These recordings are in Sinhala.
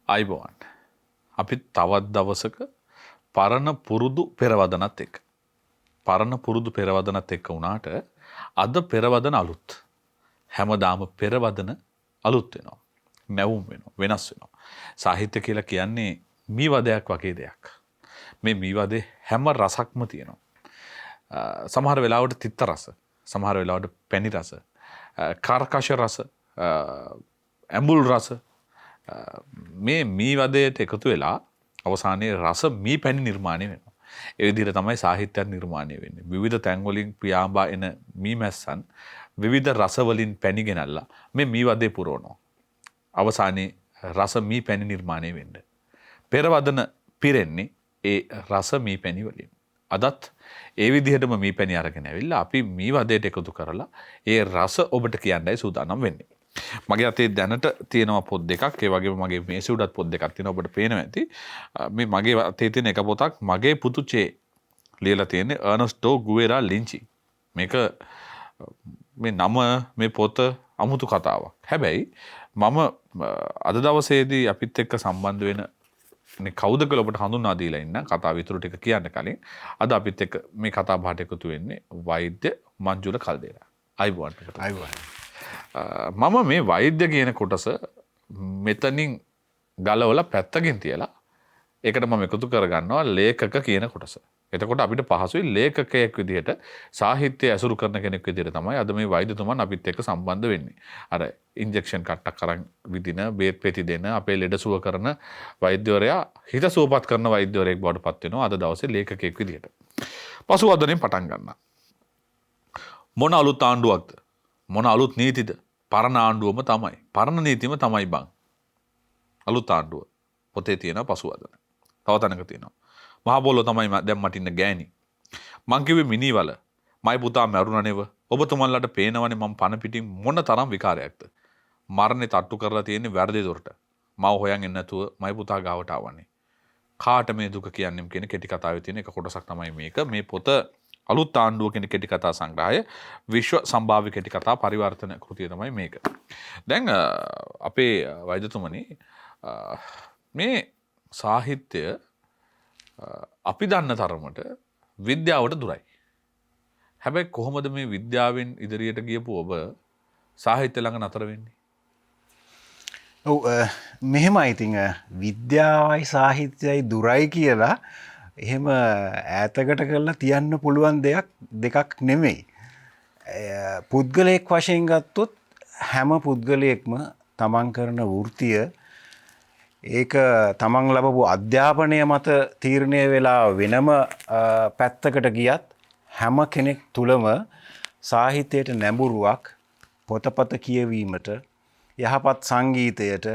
අයිබෝන් අපි තවත් දවසක පරණ පුරුදු පෙරවදනත් එක්ක පරණ පුරුදු පෙරවදනත් එක්ක වුණාට අද පෙරවදන අලුත් හැමදාම පෙරවදන අලුත් වෙනවා නැවුම් වෙනවා වෙනස් වෙනවා සාහිත්‍ය කියලා කියන්නේ මීවදයක් වගේ දෙයක් මේ මීවදේ හැම රසක්ම තියෙනවා සමහර වෙලාවට තිත්ත රස සමහර වෙලාවට පැණි රස කාර්කශ රස ඇඹුල් රස මේ මීවදයට එකතු වෙලා අවසානයේ රස මී පැණි නිර්මාණය වෙනවා. ඒ විදිහට තමයි සාහිත්‍යයක් නිර්මාණය වෙන්නේ. විවිධ තැන් වලින් පියාඹා එන මී මැස්සන් විවිධ රස වලින් පැණි ගෙනල්ලා මේ මීවදේ පුරවනවා. අවසානයේ රස මී පැණි නිර්මාණය වෙන්නේ. පෙරවදන පිරෙන්නේ ඒ රස මී පැණි වලින්. අදත් ඒ විදිහටම මී පැණි අරගෙන ඇවිල්ලා අපි මීවදයට එකතු කරලා ඒ රස ඔබට කියන්නයි සූදානම් වෙන්නේ. මගේ අතේ දැනට තියෙනවා පොත් දෙකක් ඒ වගේම මගේ මේසෙ උඩත් පොත් දෙකක් තියෙනවා ඔබට පේනවා ඇති මේ මගේ අතේ තියෙන එක පොතක් මගේ පුතුචේ ලියලා තියෙන්නේ අර්නස්ටෝ ගුවෙරා ලින්චි මේක මේ නම මේ පොත අමුතු කතාවක් හැබැයි මම අද දවසේදී අපිත් එක්ක සම්බන්ධ වෙන මේ කවුද කියලා ඔබට හඳුන්වා දීලා ඉන්න කතාව විතර ටික කියන්න කලින් අද අපිත් එක්ක මේ කතා බහට එකතු වෙන්නේ වෛද්‍ය මංජුල කල්දේරා අයිබෝන් මම මේ වෛද්‍ය කියන කොටස මෙතනින් ගලවලා පැත්තකින් තියලා ඒකට මම එකතු කරගන්නවා ලේඛක කියන කොටස. එතකොට අපිට පහසුයි ලේඛකයෙක් විදිහට සාහිත්‍ය ඇසුරු කරන කෙනෙක් විදිහට තමයි අද මේ වෛද්‍යතුමන් අපිත් එක්ක සම්බන්ධ වෙන්නේ. අර ඉන්ජෙක්ෂන් කට්ටක් අරන් විදින බේත් පෙති දෙන අපේ ලෙඩ සුව කරන වෛද්‍යවරයා හිත සුවපත් කරන වෛද්‍යවරයෙක් බවට පත් වෙනවා අද දවසේ ලේඛකයෙක් විදිහට. පසුවදනෙන් පටන් ගන්නවා. මොන අලුත් ආණ්ඩුවක්ද? මොන අලුත් නීතිද? පරණ ආණ්ඩුවම තමයි. පරණ නීතියම තමයි බං. අලුත් ආණ්ඩුව. පොතේ තියෙන පසුවදන. තව තැනක තියෙනවා. මහ බෝලෝ තමයි දැන් මට ඉන්න ගෑණි. මං කිව්වේ මිනිවල. මයි පුතා මැරුණා නෙව. ඔබතුමන්ලට පේනවනේ මම පණ පිටින් මොන තරම් විකාරයක්ද. මරණේ තට්ටු කරලා තියෙන්නේ වැරදි දොරට. මව හොයන් එන්නේ නැතුව මයි පුතා ගාවට ආවනේ. කාට මේ දුක කියන්නේ කියන කෙටි කතාවේ තියෙන එක කොටසක් තමයි මේක. මේ පොත අලුත් ආණ්ඩුව කියන කෙටි කතා සංග්‍රහය විශ්ව සම්භාව්‍ය කෙටි කතා පරිවර්තන කෘතිය තමයි මේක. දැන් අපේ වෛද්‍යතුමනි මේ සාහිත්‍ය අපි දන්න තරමට විද්‍යාවට දුරයි. හැබැයි කොහොමද මේ විද්‍යාවෙන් ඉදිරියට ගියපු ඔබ සාහිත්‍ය ළඟ නතර වෙන්නේ? ඔව් මෙහෙමයි ඉතින් විද්‍යාවයි සාහිත්‍යයයි දුරයි කියලා එහෙම ඈතකට කරලා තියන්න පුළුවන් දෙකක් නෙමෙයි. පුද්ගලයෙක් වශයෙන් ගත්තොත් හැම පුද්ගලයෙක්ම තමන් කරන වෘත්තිය ඒක තමන් ලබපු අධ්‍යාපනය මත තීරණය වෙලා වෙනම පැත්තකට ගියත් හැම කෙනෙක් තුළම සාහිත්‍යයට නැඹුරුවක් පොතපත කියවීමට යහපත් සංගීතයට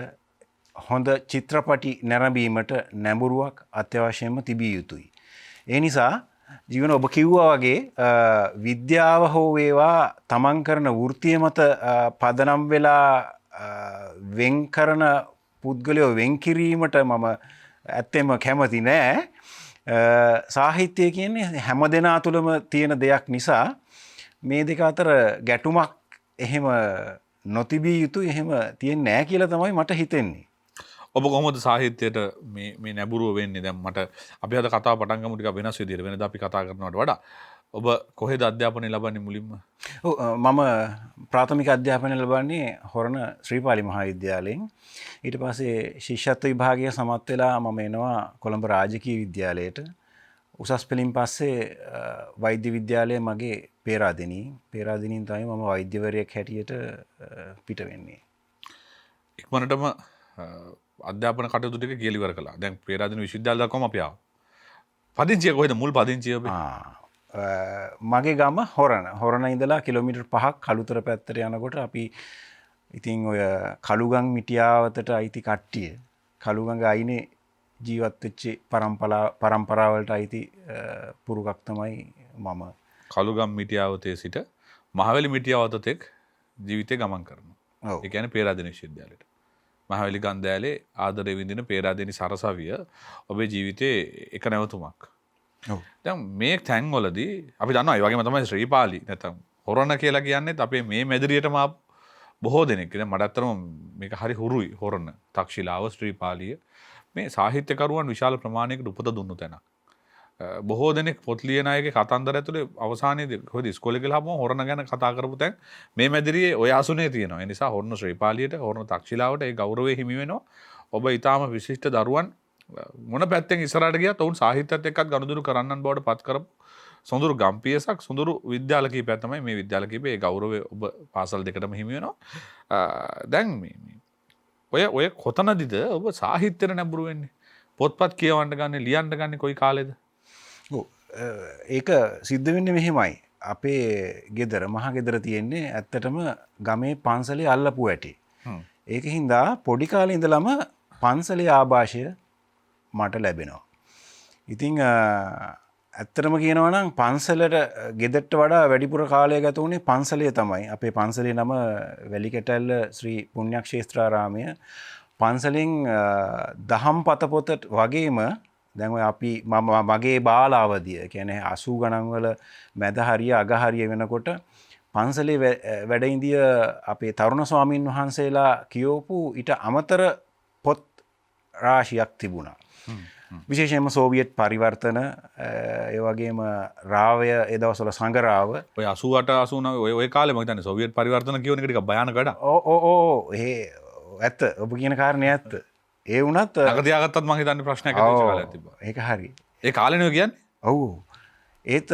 හොඳ චිත්‍රපටි නැරඹීමට නැඹුරුවක් අත්‍යවශ්‍යයෙන්ම තිබිය යුතුයි. ඒ නිසා ජීවන ඔබ කිව්වා වගේ විද්‍යාව හෝ වේවා තමන් කරන වෘත්තිය මත පදනම් වෙලා වෙන් කරන පුද්ගලයෝ වෙන් කිරීමට මම ඇත්තෙම කැමති නෑ. සාහිත්‍යය කියන්නේ හැම දෙනා තුළම තියෙන දෙයක් නිසා මේ දෙක අතර ගැටුමක් එහෙම නොතිබිය යුතු එහෙම තියෙන්නේ නෑ කියලා තමයි මට හිතෙන්නේ. ඔබ කොහොමද සාහිත්‍යයට මේ නැඹුරුව වෙන්නේ? දැන් මට අපි අද කතාව පටන් ගමු ටිකක් වෙනස් විදිහට. වෙනදා අපි කතා කරනවට වඩා ඔබ කොහෙද අධ්‍යාපනය ලබන්නේ මුලින්ම? මම ප්‍රාථමික අධ්‍යාපනය ලබන්නේ හොරණ ශ්‍රීපාලි මහාවිද්‍යාලයෙන්. ඊට පස්සේ ශිෂ්‍යත්ව විභාගය සමත් වෙලා මම එනවා කොළඹ රාජකීය විද්‍යාලයට. උසස් පෙළින් පස්සේ වෛද්‍ය විද්‍යාලය මගේ පේරාදෙනින් තමයි මම වෛද්‍යවරයෙක් හැටියට පිට වෙන්නේ. ඉක්මනටම අධ්‍යාපන කටයුතු ටික කියලා ඉවර කළා. දැන් පේරාදෙණි විශ්වවිද්‍යාලය දක්වාම අපි ආවා. පදිංචිය කොහෙද? මුල් පදිංචිය ඔබේ? මගේ ගම හොරණ ඉඳලා කිලෝමීටර් 5ක් කළුතර පැත්තට යනකොට අපි ඉතින් ඔය කළුගම් මිටියාවතට අයිති කට්ටිය කළුගඟ අයිනේ ජීවත් වෙච්ච පරම්පරාවලට අයිති පුරුකක් තමයි මම. කළුගම් මිටියාවතේ සිට මහවැලි මිටියාවතෙක් ජීවිතේ ගමන් කරනවා. ඒ කියන්නේ පේරාදෙණි විශ්වවිද්‍යාලයට. මහවැලි ගන්ධෑලේ ආදරේ විඳින පේරාදෙණි සරසවිය ඔබේ ජීවිතේ එක නැවතුමක්. දැන් මේ තැන්වලදී අපි දන්නවා ඒ වගේම තමයි ශ්‍රීපාලි නැත්නම් හොරණ කියලා කියන්නේත් අපේ මේ මැදිරියටම බොහෝ දෙනෙක් ඉතින් මට ඇත්තටම මේක හරි හුරුයි හොරණ තක්ෂිලාව ශ්‍රීපාලිය මේ සාහිත්‍යකරුවන් විශාල ප්‍රමාණයකට උපත දුන්නු තැනක්. බොහෝ දෙනෙක් පොත් ලියන අයගේ කතන්දර ඇතුලේ අවසානයේදී කොහෙද ඉස්කෝලේ ගිහලා හම හොරණ ගැන කතා කරපු තැන් මේ මැදිරියේ ඔය අසුනේ තියෙනවා. ඒ නිසා හොරණ ශ්‍රීපාලියට හොරණ තක්ෂිලාවට ඒ ගෞරවය හිමි වෙනවා. ඔබ ඊටාම විශිෂ්ට දරුවන් මොන පැත්තෙන් ඉස්සරහට ගියත් ඔවුන් සාහිත්‍යයත් එක්කත් ගනුදෙනු කරන්නන් බවට පත් කරපු සොඳුරු ගම්පියසක් සොඳුරු විද්‍යාල කීපයක් තමයි මේ විද්‍යාල කීපේ ඒ ගෞරවය ඔබ පාසල් දෙකටම හිමි වෙනවා. දැන් මේ ඔය කොතනදිද ඔබ සාහිත්‍යයට නැඹුරු වෙන්නේ? පොත්පත් කියවන්න ගන්නේ ලියන්න ගන්නේ කොයි කාලෙද? ඒක සිද්ධ වෙන්නේ මෙහෙමයි. අපේ ගෙදර මහ ගෙදර තියෙන්නේ ඇත්තටම ගමේ පන්සලේ අල්ලපු ඇටි. ඒක හින්දා පොඩි කාලේ ඉඳලම පන්සලේ ආభాෂය මට ලැබෙනවා. ඉතින් ඇත්තටම කියනවා නම් පන්සලට ගෙදරට වඩා වැඩිපුර කාලය ගත වුණේ පන්සලේ තමයි. අපේ පන්සලේ නම වැලිකැටැල්ල ශ්‍රී පුණ්‍යක්ෂේත්‍රාරාමය. පන්සලෙන් දහම් පතපොත වගේම දැන් ඔය අපි මගේ බාලාවදිය කියන්නේ 80 ගණන් වල මැද හරිය අග හරිය වෙනකොට පන්සලේ වැඩ ඉඳිය අපේ තරුණ ස්වාමීන් වහන්සේලා කියවපු ඊට අමතර පොත් රාශියක් තිබුණා. විශේෂයෙන්ම සෝවියට් පරිවර්තන ඒ වගේම රාවය ඒ දවස්වල සංගරාව ඔය 88 89 ඔය කාලේ මම හිතන්නේ සෝවියට් පරිවර්තන කියවන එක ටිකක් භයානක වැඩක්. ඇත්ත ඔබ කියන කාරණේ ඇත්ත. ඒ වුණත් අග තියාගත්තත් මම හිතන්නේ ප්‍රශ්නයක් ඇති වෙච්ච කාලයක් තිබ්බා. ඒක හරි. ඒ කාලේනේ ඔය කියන්නේ? ඔව්. ඒත්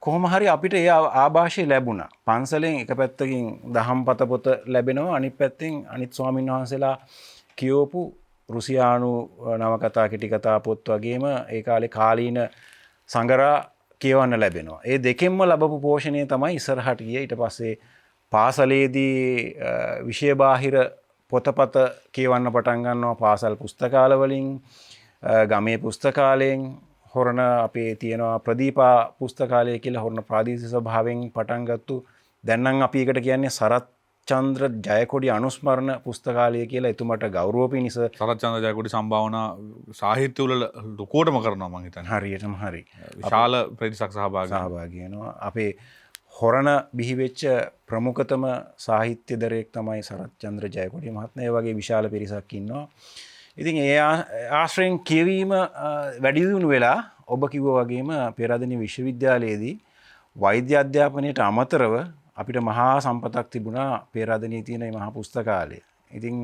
කොහොම හරි අපිට ඒ ආభాෂය ලැබුණා. පන්සලෙන් එක පැත්තකින් දහම් පත පොත ලැබෙනවා අනිත් පැත්තෙන් අනිත් ස්වාමීන් වහන්සේලා කියවපු රුසියානු නවකතා කෙටි කතා පොත් වගේම ඒ කාලේ කාලීන සංගරා කියවන්න ලැබෙනවා. ඒ දෙකෙන්ම ලැබපු පෝෂණය තමයි ඉස්සරහට ගියේ. ඊට පස්සේ පාසලේදී විෂය බාහිර පොතපත කියවන්න පටන් ගන්නවා පාසල් පුස්තකාල වලින්, ගමේ පුස්තකාලයෙන්, හොරණ අපේ තියෙනවා ප්‍රදීපා පුස්තකාලය කියලා හොරණ ප්‍රාදේශීය සභාවෙන් පටන් ගත්තු. දැන් නම් අපි එකට කියන්නේ සරත්චන්ද්‍ර ජයකොඩි අනුස්මරණ පුස්තකාලය කියලා. එතුමට ගෞරව පිණිස සරත්චන්ද්‍ර ජයකොඩි සම්භාවනා සාහිත්‍ය වල ලොකුවටම කරනවා මම හිතන්නේ. හරියටම හරි. විශාල ප්‍රතිසක් සහභාගී වෙනවා. අපේ හොරණ බිහිවෙච්ච ප්‍රමුඛතම සාහිත්‍යදරයෙක් තමයි සරත්චන්ද්‍ර ජයකොඩි මහත්මයා. ඒ වගේ විශාල පිරිසක් ඉන්නවා. ඉතින් ඒ ආශ්‍රයෙන් කියවීම වැඩි දියුණු වෙලා ඔබ කිව්වා වගේම පෙරදෙණිය විශ්වවිද්‍යාලයේදී වෛද්‍ය අධ්‍යාපනයට අමතරව අපිට මහා සම්පතක් තිබුණා පෙරදෙණියේ තියෙන මේ මහා පුස්තකාලය. ඉතින්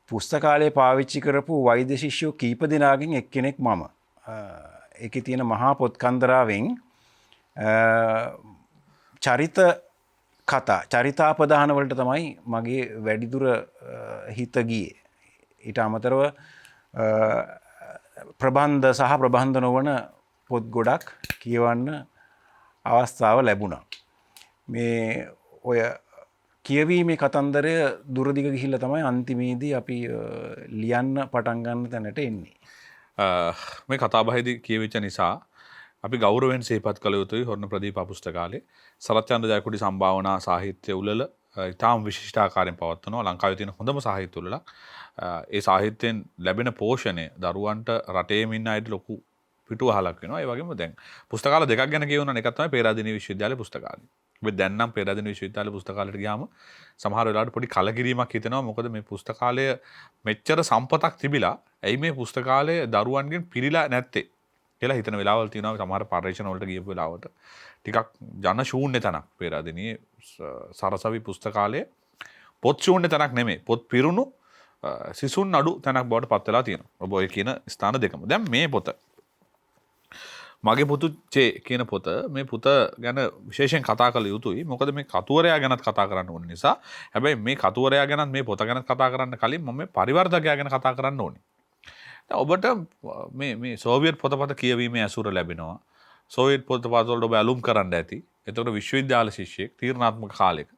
පුස්තකාලය පාවිච්චි කරපු වෛද්‍ය ශිෂ්‍යෝ කීප දෙනාගෙන් එක්කෙනෙක් මම. ඒකේ තියෙන මහා පොත් කන්දරාවෙන් චරිත කතා චරිතාපදාන වලට තමයි මගේ වැඩිදුර හිත ගියේ. ඊට අමතරව ප්‍රබන්ධ සහ ප්‍රබන්ධ නොවන පොත් ගොඩක් කියවන්න අවස්ථාව ලැබුණා. මේ ඔය කියවීමේ කතන්දරය දුරදිග ගිහිල්ලා තමයි අන්තිමේදී අපි ලියන්න පටන් ගන්න තැනට එන්නේ. මේ කතාබහේදී කියවිච්ච නිසා අපි ගෞරවයෙන් සිහිපත් කළ යුතුයි හොරණ ප්‍රදීප පුස්තකාලේ සරත්චන්ද්‍ර ජයකොඩි සම්භාවනා සාහිත්‍ය උළෙල ඉතාම විශිෂ්ටාකාරයෙන් පවත්වනවා. ලංකාවේ තියෙන හොඳම සාහිත්‍ය උළෙලක්. ඒ සාහිත්‍යයෙන් ලැබෙන පෝෂණය දරුවන්ට රටේම ඉන්න අයට ලොකු පිටුවහලක් වෙනවා. ඒ වගේම දැන් පුස්තකාල දෙකක් ගැන කියවනවා. එකක් තමයි පේරාදෙණිය විශ්වවිද්‍යාලයේ පුස්තකාලය. ඔබ දැන් නම් පේරාදෙණිය විශ්වවිද්‍යාලයේ පුස්තකාලයට ගියාම සමහර වෙලාවට පොඩි කලකිරීමක් හිතෙනවා. මොකද මේ පුස්තකාලය මෙච්චර සම්පතක් තිබිලා ඇයි මේ පුස්තකාලය දරුවන්ගෙන් පිරීලා නැත්තේ කියලා හිතන වෙලාවල් තියෙනවා. සමහර පරීක්ෂණ වලට ගියපු වෙලාවට ටිකක් ජන ශූන්‍ය තැනක් පේරාදෙණියේ සරසවි පුස්තකාලය පොත් ශූන්‍ය තැනක් නෙමෙයි. පොත් පිරුණු සිසුන් අඩු තැනක් බවට පත් වෙලා තියෙනවා. ඔබ ඔය කියන ස්ථාන දෙකම. දැන් මේ පොත මගේ පුතු චේ කියන පොත මේ පුත ගැන විශේෂයෙන් කතා කළ යුතුයි. මොකද මේ කතුවරයා ගැනත් කතා කරන්න ඕන නිසා. හැබැයි මේ කතුවරයා ගැනත් මේ පොත ගැනත් කතා කරන්න කලින් මම මේ පරිවර්තකයා ගැන කතා කරන්න ඕනේ. දැන් ඔබට මේ සෝවියට් පොතපත කියවීමේ ඇසුර ලැබෙනවා. සෝවියට් පොතපත වලට ඔබ ඇලුම් කරන්න ඇති. එතකොට විශ්වවිද්‍යාල ශිෂ්‍යෙක් තීරණාත්මක කාලයක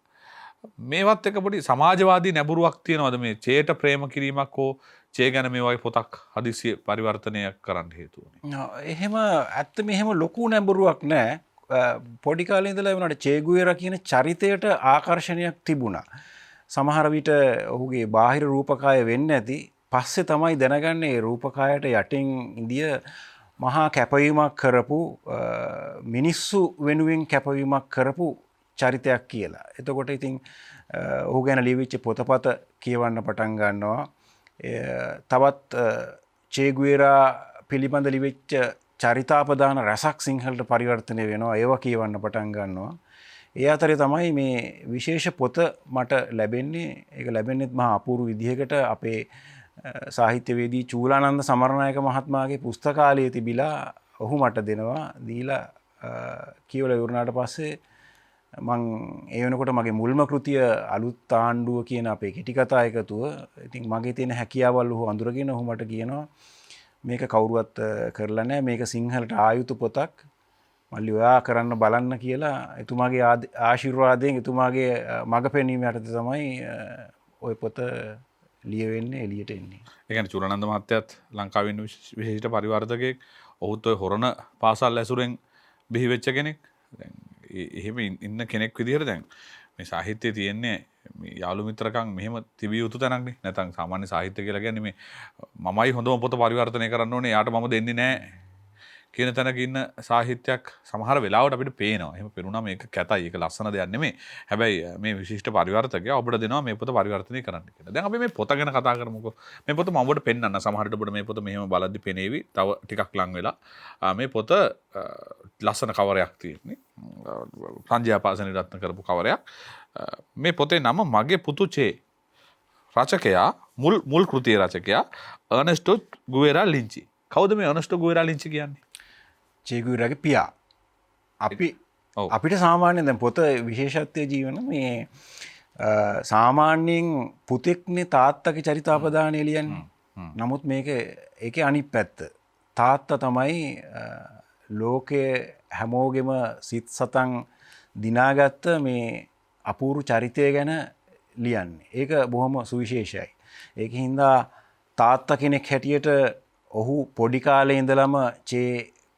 මේවත් එක පොඩි සමාජවාදී නැඹුරුවක් තියෙනවද මේ චේට ප්‍රේම කිරීමක් හෝ චේ ගැන මේ වගේ පොතක් හදිසිය පරිවර්තනය කරන්න හේතු වුණේ? එහෙම ඇත්තම එහෙම ලොකු නැඹුරුවක් නැහැ. පොඩි කාලේ ඉඳලා වුණාට චේ ගුවෙරා කියන චරිතයට ආකර්ෂණයක් තිබුණා. සමහර විට ඔහුගේ බාහිර රූපකාය වෙන්නේ නැති. පස්සේ තමයි දැනගන්නේ රූපකායට යටින් ඉඳිය මහා කැපවීමක් කරපු මිනිස්සු වෙනුවෙන් කැපවීමක් කරපු චරිතයක් කියලා. එතකොට ඉතින් ඔහු ගැන ලියවිච්ච පොතපත කියවන්න පටන් ගන්නවා. තවත් චේගුවේරා පිළිබඳ ලිවෙච්ච චරිතාපදාන රැසක් සිංහලට පරිවර්තනය වෙනවා. ඒවා කියවන්න පටන් ගන්නවා. ඒ අතරේ තමයි මේ විශේෂ පොත මට ලැබෙන්නේ. ඒක ලැබෙන්නේත් මහා අපූර්ව විදිහකට අපේ සාහිත්‍යවේදී චූලානන්ද සමරනායක මහත්මයාගේ පුස්තකාලයේ තිබිලා ඔහු මට දෙනවා. දීලා කියවලා ඉවරනාට පස්සේ මං ඒ වෙනකොට මගේ මුල්ම කෘතිය අලුත් ආණ්ඩුව කියන අපේ කෙටි කතා එකතුව. ඉතින් මගේ තියෙන හැකියාවල් ඔහු අඳුරගෙන ඔහු මට කියනවා මේක කවුරුවත් කරලා නැහැ. මේක සිංහලට ආයුතු පොතක්. මල්ලි ඔයා කරන්න බලන්න කියලා එතුමාගේ ආශිර්වාදයෙන් එතුමාගේ මඟ පෙන්වීම යටතේ තමයි ওই පොත ලියවෙන්නේ එළියට එන්නේ. ඒ කියන්නේ චූලානන්ද මහත්තයත් ලංකාවේ ඉන්න විශේෂිත පරිවර්තකයෙක්. ඔහුත් ඔය හොරණ පාසල් ඇසුරෙන් බිහි වෙච්ච කෙනෙක්. දැන් එහෙම ඉන්න කෙනෙක් විදිහට දැන් මේ සාහිත්‍යයේ තියෙන්නේ මේ යාළු මිත්‍රකම් මෙහෙම තිබිය යුතු තැනක් නේ. නැත්නම් සාමාන්‍ය සාහිත්‍ය කියලා කියන්නේ මේ මමයි හොඳම පොත පරිවර්තනය කරන්න ඕනේ. යාට මම දෙන්නේ නැහැ කියන තැනක ඉන්න සාහිත්‍යයක් සමහර වෙලාවට අපිට පේනවා. එහෙම පෙනුනා මේක කැතයි. ඒක ලස්සන දෙයක් නෙමෙයි. හැබැයි මේ විශිෂ්ට පරිවර්තකයා ඔබට දෙනවා මේ පොත පරිවර්තනය කරන්න කියලා. දැන් අපි මේ පොත ගැන කතා කරමුකෝ. මේ පොත මම ඔබට පෙන්නන්න. සමහරට ඔබට මේ පොත මෙහෙම බලද්දි පෙනේවි. තව ටිකක් ලං වෙලා. මේ පොත ලස්සන කවරයක් තියෙන්නේ. සංජයාපාසනි රත්න කරපු කවරයක්. මේ පොතේ නම මගේ පුතු චේ. රචකයා මුල් කෘතියේ රචකයා අර්නෙස්ටෝ ගුවෙරා ලින්චි. කවුද මේ අර්නෙස්ටෝ ගුවෙරා ලින්චි කියන්නේ? චේගුවේරාගේ පියා. අපිට සාමාන්‍යයෙන් දැන් පොත විශේෂත්වයේ ජීවන මේ සාමාන්‍යයෙන් පුතෙක්නේ තාත්තගේ චරිතාපදානය ලියන්නේ. නමුත් ඒකේ අනිත් පැත්ත. තාත්තා තමයි ලෝකයේ හැමෝගෙම සිත් සතන් දිනාගත්ත මේ අපූර්ව චරිතය ගැන ලියන්නේ. ඒක බොහොම සුවිශේෂයි. ඒකින් හින්දා තාත්තා කෙනෙක් හැටියට ඔහු පොඩි කාලේ ඉඳලම චේ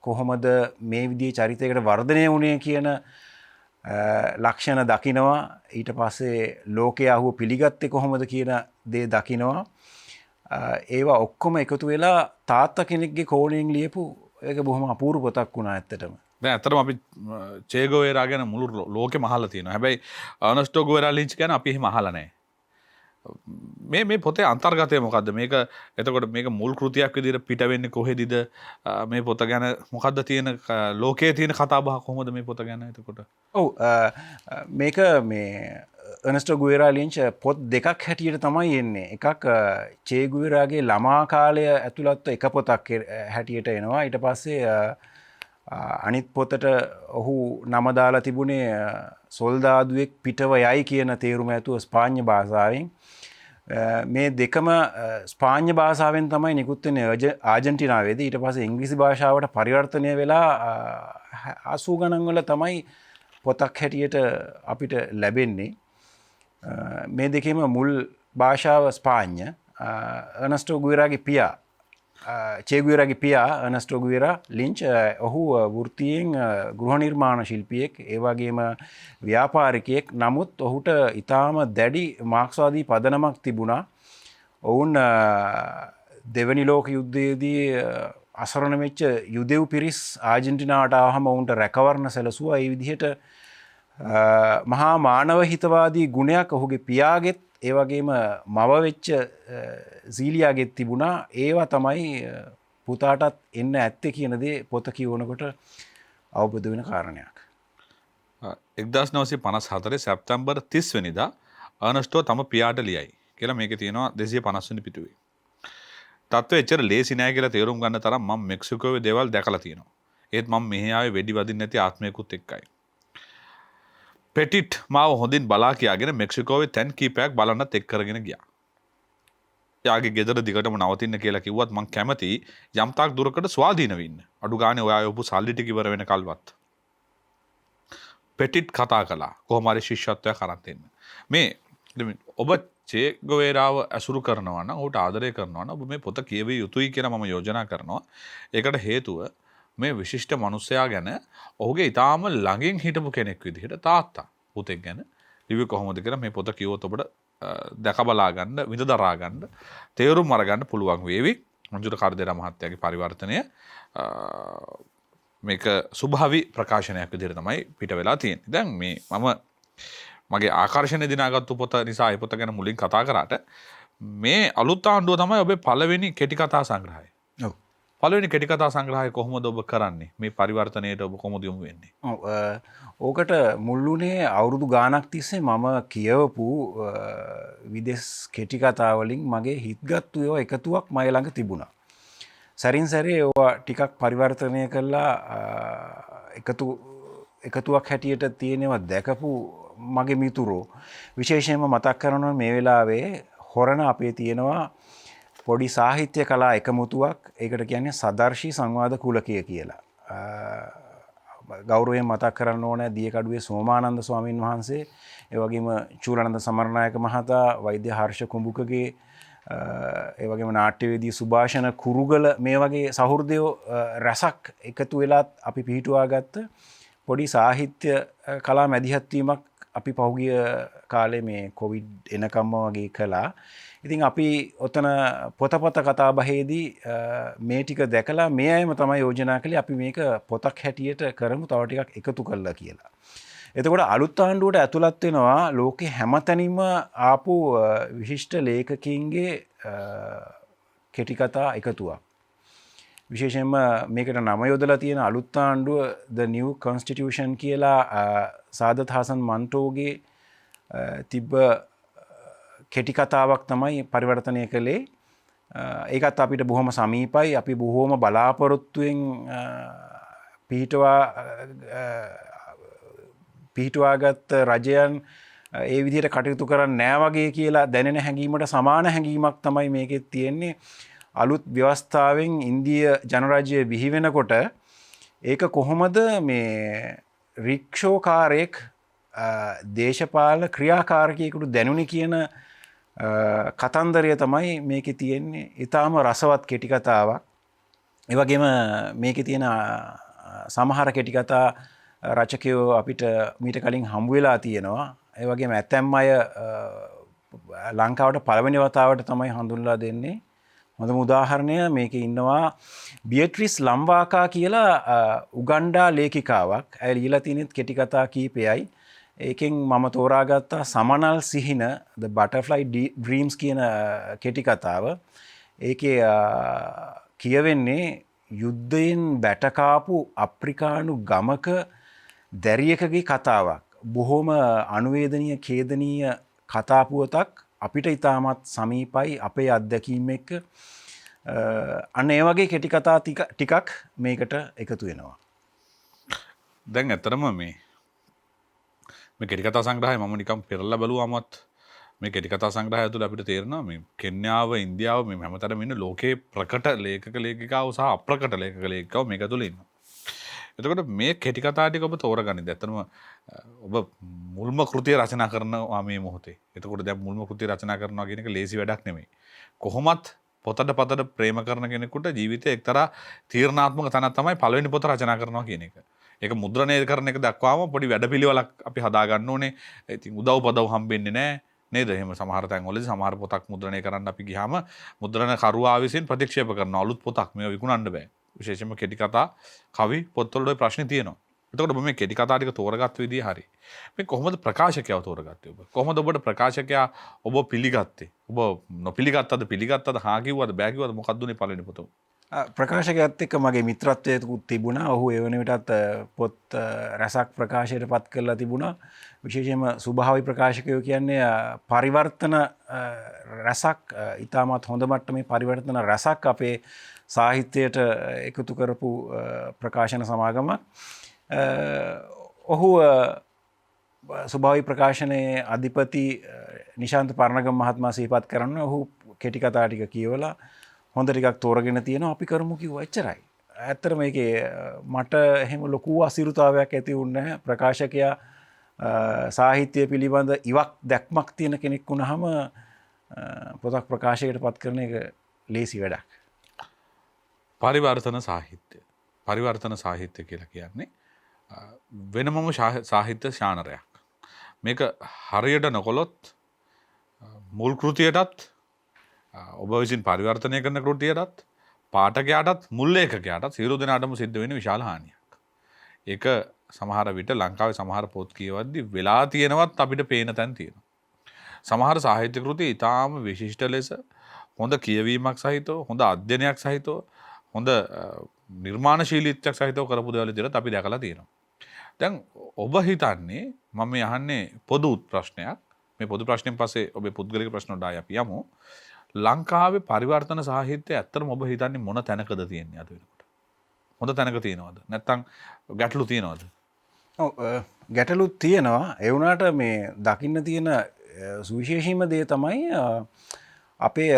කොහොමද මේ විදිහේ චරිතයකට වර්ධනය වුණේ කියන ලක්ෂණ දකිනවා. ඊට පස්සේ ලෝකයේ අහුව පිළිගත්තේ කොහොමද කියන දේ දකිනවා. ඒවා ඔක්කොම එකතු වෙලා තාත්තා කෙනෙක්ගේ කෝණයෙන් ලියපු ඒක බොහොම අපූර්ව පොතක් වුණා ඇත්තටම. දැන් ඇත්තටම අපි චේ ගුවෙරා ගැන මුළු ලෝකෙම අහලා තියෙනවා. හැබැයි අර්නෙස්ටෝ ගුවෙරා ලින්ච් ගැන අපි එහෙම අහලා නැහැ. මේ පොතේ අන්තර්ගතය මොකද්ද? මේක එතකොට මේක මුල් කෘතියක් විදිහට පිට වෙන්නේ කොහෙදද? මේ පොත ගැන මොකද්ද තියෙන ලෝකයේ තියෙන කතා බහ කොහොමද මේ පොත ගැන එතකොට? ඔව් මේක මේ අර්නෙස්ටෝ ගුවෙරා ලින්ච් පොත් දෙකක් හැටියට තමයි එන්නේ. එකක් චේ ගුවෙරාගේ ළමා කාලය ඇතුළත් එක පොතක් හැටියට එනවා. ඊට පස්සේ අනිත් පොතට ඔහු නම දාලා තිබුණේ සොල්දාදුවෙක් පිටව යයි කියන තේරුම ඇතුව ස්පාඤ්ඤ භාෂාවෙන්. මේ දෙකම ස්පාඤ්ඤ භාෂාවෙන් තමයි නිකුත් වෙන්නේ ආජන්ටිනාවේදී. ඊට පස්සේ ඉංග්‍රීසි භාෂාවට පරිවර්තනය වෙලා 80 ගණන් වල තමයි පොතක් හැටියට අපිට ලැබෙන්නේ. මේ දෙකේම මුල් භාෂාව ස්පාඤ්ඤ. අර්නෙස්ටෝ ගුවෙරාගේ පියා චේ ගුවෙරාගේ පියා අර්නෙස්ටෝ ගුවෙරා ලින්ච් ඔහු වෘත්තියෙන් ගෘහ නිර්මාණ ශිල්පියෙක්. ඒ වගේම ව්‍යාපාරිකයෙක්. නමුත් ඔහුට ඊටාම දැඩි මාක්ස්වාදී පදනමක් තිබුණා. ඔවුන් දෙවැනි ලෝක යුද්ධයේදී අසරණ වෙච්ච යුදෙව් පිරිස් ආජන්ටිනාවට ආවම ඔවුන්ට රැකවරණ සැලසුවා. ඒ විදිහට මහා මානව හිතවාදී ගුණයක් ඔහුගේ පියාගෙත් ඒ වගේම මව වෙච්ච සීලියාගෙත් තිබුණා. ඒවා තමයි පුතාටත් එන්න ඇත්තේ කියන දේ පොත කියවනකොට අවබෝධ වෙන කාරණයක්. 1954 සැප්තැම්බර් 30 වෙනිදා අර්නෙස්ටෝ තම පියාට ලියයි කියලා මේකේ තියෙනවා 250 වෙනි පිටුවේ. තත්ත්වය එච්චර ලේසි නෑ කියලා තේරුම් ගන්න තරම් මම මෙක්සිකෝවේ දේවල් දැකලා තියෙනවා. ඒත් මම මෙහි ආවේ වෙඩි වදින්න නැති ආත්මයකුත් එක්කයි. පෙටිට් මාව හොඳින් බලා කියාගෙන මෙක්සිකෝවේ තැන් කීපයක් බලන්නත් එක් කරගෙන ගියා. යාගේ ගෙදර දිගටම නවතින්න කියලා කිව්වත් මං කැමති යම් තාක් දුරකට ස්වාධීනව ඉන්න. අඩු ගානේ ඔයා යොපු සල්ලි ටික ඉවර වෙනකල්වත්. පෙටිට් කතා කළා. කොහොම හරි ශිෂ්‍යත්වයක් අරන් දෙන්න. මේ ඔබ චේ ගුවෙරාව ඇසුරු කරනවා නම් ඔහුට ආදරය කරනවා නම් ඔබ මේ පොත කියවිය යුතුයි කියලා මම යෝජනා කරනවා. ඒකට හේතුව මේ විශිෂ්ට මනුස්සයා ගැන ඔහුගේ ඊටාම ළඟින් හිටපු කෙනෙක් විදිහට තාත්තා පුතෙක් ගැන ලිව්වේ කොහොමද කියලා මේ පොත කිව්වොත් ඔබට දැක බලා ගන්න, විඳ දරා ගන්න, තේරුම් අරගන්න පුළුවන් වේවි. මංජුර කාර්දේරා මහත්තයාගේ පරිවර්තනය මේක සුභාවි ප්‍රකාශනයක් විදිහට තමයි පිට වෙලා තියෙන්නේ. දැන් මේ මම මගේ ආකර්ෂණය දිනාගත්තු පොත නිසා ඒ පොත ගැන මුලින් කතා කරාට මේ අලුත් ආණ්ඩුව තමයි ඔබේ පළවෙනි කෙටි කතා සංග්‍රහය. ඔව්. පළවෙනි කෙටි කතා සංග්‍රහය කොහොමද ඔබ කරන්නේ? මේ පරිවර්තනයට ඔබ කොහොමද යොමු වෙන්නේ? ඕකට මුල්ලුනේ අවුරුදු ගානක් තිස්සේ මම කියවපු විදෙස් කෙටි කතාවලින් මගේ හිත්ගත්තු ඒවා එකතුවක් මගේ ළඟ තිබුණා. සැරින් සැරේ ඒවා ටිකක් පරිවර්තනය කළා එකතුවක් හැටියට තියෙනවා දැකපු මගේ මිතුරෝ විශේෂයෙන්ම මතක් කරනවා මේ වෙලාවේ හොරණ අපේ තියෙනවා පොඩි සාහිත්‍ය කලා එකමුතුවක්. ඒකට කියන්නේ සදර්ශී සංවාද කුලකය කියලා. ගෞරවයෙන් මතක් කරන්න ඕන දියකඩුවේ සෝමානන්ද ස්වාමීන් වහන්සේ, ඒ වගේම චූලානන්ද සමරනායක මහතා, වෛද්‍ය හර්ෂ කුඹුකගේ, ඒ වගේම නාට්‍යවේදී සුභාෂණ කුරුගල මේ වගේ සහෘදයෝ රසක් එකතු වෙලා අපි පිහිටුවාගත්ත පොඩි සාහිත්‍ය කලා මැදිහත්වීමක් අපි පහුගිය කාලේ මේ කොවිඩ් එනකම්ම වගේ කළා. ඉතින් අපි ඔතන පොතපත කතා බහේදී මේ ටික දැකලා මේ අයම තමයි යෝජනා කළේ අපි මේක පොතක් හැටියට කරමු තව ටිකක් එකතු කරලා කියලා. එතකොට අලුත් ආණ්ඩුවට ඇතුළත් වෙනවා ලෝකේ හැමතැනින්ම ආපු විශිෂ්ට ලේඛකයින්ගේ කෙටි කතා එකතුවක්. විශේෂයෙන්ම මේකට නම යොදලා තියෙන අලුත් ආණ්ඩුව The New Constitution කියලා සාදත් හසන් මන්ටෝගේ තිබ්බ කෙටි කතාවක් තමයි පරිවර්තනය කළේ. ඒකත් අපිට බොහොම සමීපයි. අපි බොහොම බලාපොරොත්තුවෙන් පිහිටුවාගත් රජයන් ඒ විදිහට කටයුතු කරන්නේ නෑ වගේ කියලා දැනෙන හැඟීමට සමාන හැඟීමක් තමයි මේකෙත් තියෙන්නේ. අලුත් ව්‍යවස්ථාවෙන් ඉන්දිය ජනරාජ්‍යය බිහි වෙනකොට ඒක කොහොමද මේ රික්ෂෝකාරයෙක් දේශපාලන ක්‍රියාකාරකයෙකුට දැනුනි කියන කතන්දරය තමයි මේකේ තියෙන්නේ. ඊටාම රසවත් කෙටි කතාවක්. ඒ වගේම මේකේ තියෙන සමහර කෙටි කතා රචකයෝ අපිට මීට කලින් හම්බ වෙලා තියෙනවා. ඒ වගේම ඇතැම් අය ලංකාවට පළවෙනි වතාවට තමයි හඳුන්ලා දෙන්නේ. හොඳම උදාහරණය මේකේ ඉන්නවා බියට්‍රිස් ලම්වාකා කියලා උගන්ඩා ලේඛිකාවක්. ඇය ලියලා තියෙනෙත් කෙටි කතා කීපයයි. ඒකෙන් මම තෝරාගත්තා සමනල් සිහින The Butterfly Dreams කියන කෙටි කතාව. ඒකේ කියවෙන්නේ යුද්ධයෙන් බැටකාපු අප්‍රිකානු ගමක දැරියකගේ කතාවක්. බොහොම අනුවේදනීය ඛේදනීය කතා පුවතක්. අපිට ඉතාමත් සමීපයි අපේ අත්දැකීම් එක්ක. අන්න ඒ වගේ කෙටි කතා ටිකක් මේකට එකතු වෙනවා. දැන් ඇත්තටම මේ කෙටි කතා සංග්‍රහය මම නිකම් පෙරලා බලුවාමත් මේ කෙටි කතා සංග්‍රහය ඇතුළේ අපිට තේරෙනවා මේ කෙන්යාව ඉන්දියාව මේ හැමතැනම ඉන්න ලෝකේ ප්‍රකට ලේඛක ලේඛිකාවෝ සහ අප්‍රකට ලේඛක ලේඛිකාවෝ මේක ඇතුළේ ඉන්නවා. එතකොට මේ කෙටි කතා ටික ඔබ තෝරගනිද? ඇත්තටම ඔබ මුල්ම කෘතිය රචනා කරනවා මේ මොහොතේ. එතකොට දැන් මුල්ම කෘතිය රචනා කරනවා කියන එක ලේසි වැඩක් නෙමෙයි. කොහොමත් පොතට පතට ප්‍රේම කරන කෙනෙකුට ජීවිතයේ එක්තරා තීරණාත්මක තැනක් තමයි පළවෙනි පොත රචනා කරනවා කියන එක. ඒක මුද්‍රණය කරන එක දක්වාම පොඩි වැඩපිළිවෙලක් අපි හදා ගන්න ඕනේ. ඉතින් උදව් පදව් හම්බෙන්නේ නැහැ නේද? එහෙම සමහර තැන්වලදී සමහර පොතක් මුද්‍රණය කරන්න අපි ගියාම මුද්‍රණ කරුවා විසින් ප්‍රතික්ෂේප කරනවා. අලුත් පොතක් මේව විකුණන්න බෑ. විශේෂයෙන්ම කෙටි කතා කවි පොත්වල ඔය ප්‍රශ්නේ තියෙනවා. එතකොට ඔබ මේ කෙටි කතා ටික තෝරගත්ත විදිය හරි. මේ කොහොමද ප්‍රකාශකයව තෝරගත්තේ ඔබ? කොහොමද ඔබට ප්‍රකාශකයා ඔබ පිළිගත්තේ? ඔබ නොපිළිගත්තද පිළිගත්තද හා කිව්වද බෑ කිව්වද මොකක්ද උනේ පළවෙනි පොත? ප්‍රකාශකයාත් එක්ක මගේ මිත්‍රත්වයකුත් තිබුණා. ඔහු ඒ වන විටත් පොත් රසක් ප්‍රකාශයට පත් කරලා තිබුණා. විශේෂයෙන්ම ස්වභාවික ප්‍රකාශකයෝ කියන්නේ පරිවර්තන රසක් ඉතාමත් හොඳ මට්ටමේ පරිවර්තන රසක් අපේ සාහිත්‍යයට එකතු කරපු ප්‍රකාශන සමාගමක්. ඔහු ස්වභාවික ප්‍රකාශනයේ අධිපති නිශාන්ත පරණගම මහත්මයා සිහිපත් කරන්න ඔහු කෙටි කතා ටික කියවලා හොඳ ටිකක් තෝරගෙන තියෙනවා අපි කරමු කිව්වා එච්චරයි. ඇත්තටම මේකේ මට එහෙම ලොකු අසිරුතාවයක් ඇති වුණේ නැහැ. ප්‍රකාශකයා සාහිත්‍ය පිළිබඳ ඉවක් දැක්මක් තියෙන කෙනෙක් වුණාම පොතක් ප්‍රකාශයකට පත් කරන එක ලේසි වැඩක්. පරිවර්තන සාහිත්‍ය කියලා කියන්නේ වෙනමම සාහිත්‍ය ශානරයක්. මේක හරියට නොකොලොත් මුල් කෘතියටත් ඔබ විසින් පරිවර්තනය කරන කෘතියටත් පාඨකයාටත් මුල් ලේඛකයාටත් සියලු දෙනාටම සිද්ධ වෙන විශාල හානියක්. ඒක සමහර විට ලංකාවේ සමහර පොත් කියවද්දි වෙලා තියෙනවත් අපිට පේන තැන් තියෙනවා. සමහර සාහිත්‍ය කෘති ඉතාම විශිෂ්ට ලෙස හොඳ කියවීමක් සහිතව හොඳ අධ්‍යයනයක් සහිතව හොඳ නිර්මාණශීලීත්වයක් සහිතව කරපු දේවල් විදිහට අපි දැකලා තියෙනවා. දැන් ඔබ හිතන්නේ මම මේ අහන්නේ පොදු ප්‍රශ්නයක්. මේ පොදු ප්‍රශ්නෙන් පස්සේ ඔබේ පුද්ගලික ප්‍රශ්න වලට අපි යමු. ලංකාවේ පරිවර්තන සාහිත්‍යය ඇත්තටම ඔබ හිතන්නේ මොන තැනකද තියෙන්නේ අද වෙනකොට? හොඳ තැනක තියෙනවද? නැත්නම් ගැටලු තියෙනවද? ඔව් ගැටලුත් තියෙනවා. ඒ වුණාට මේ දකින්න තියෙන සුවිශේෂීම දේ තමයි අපේ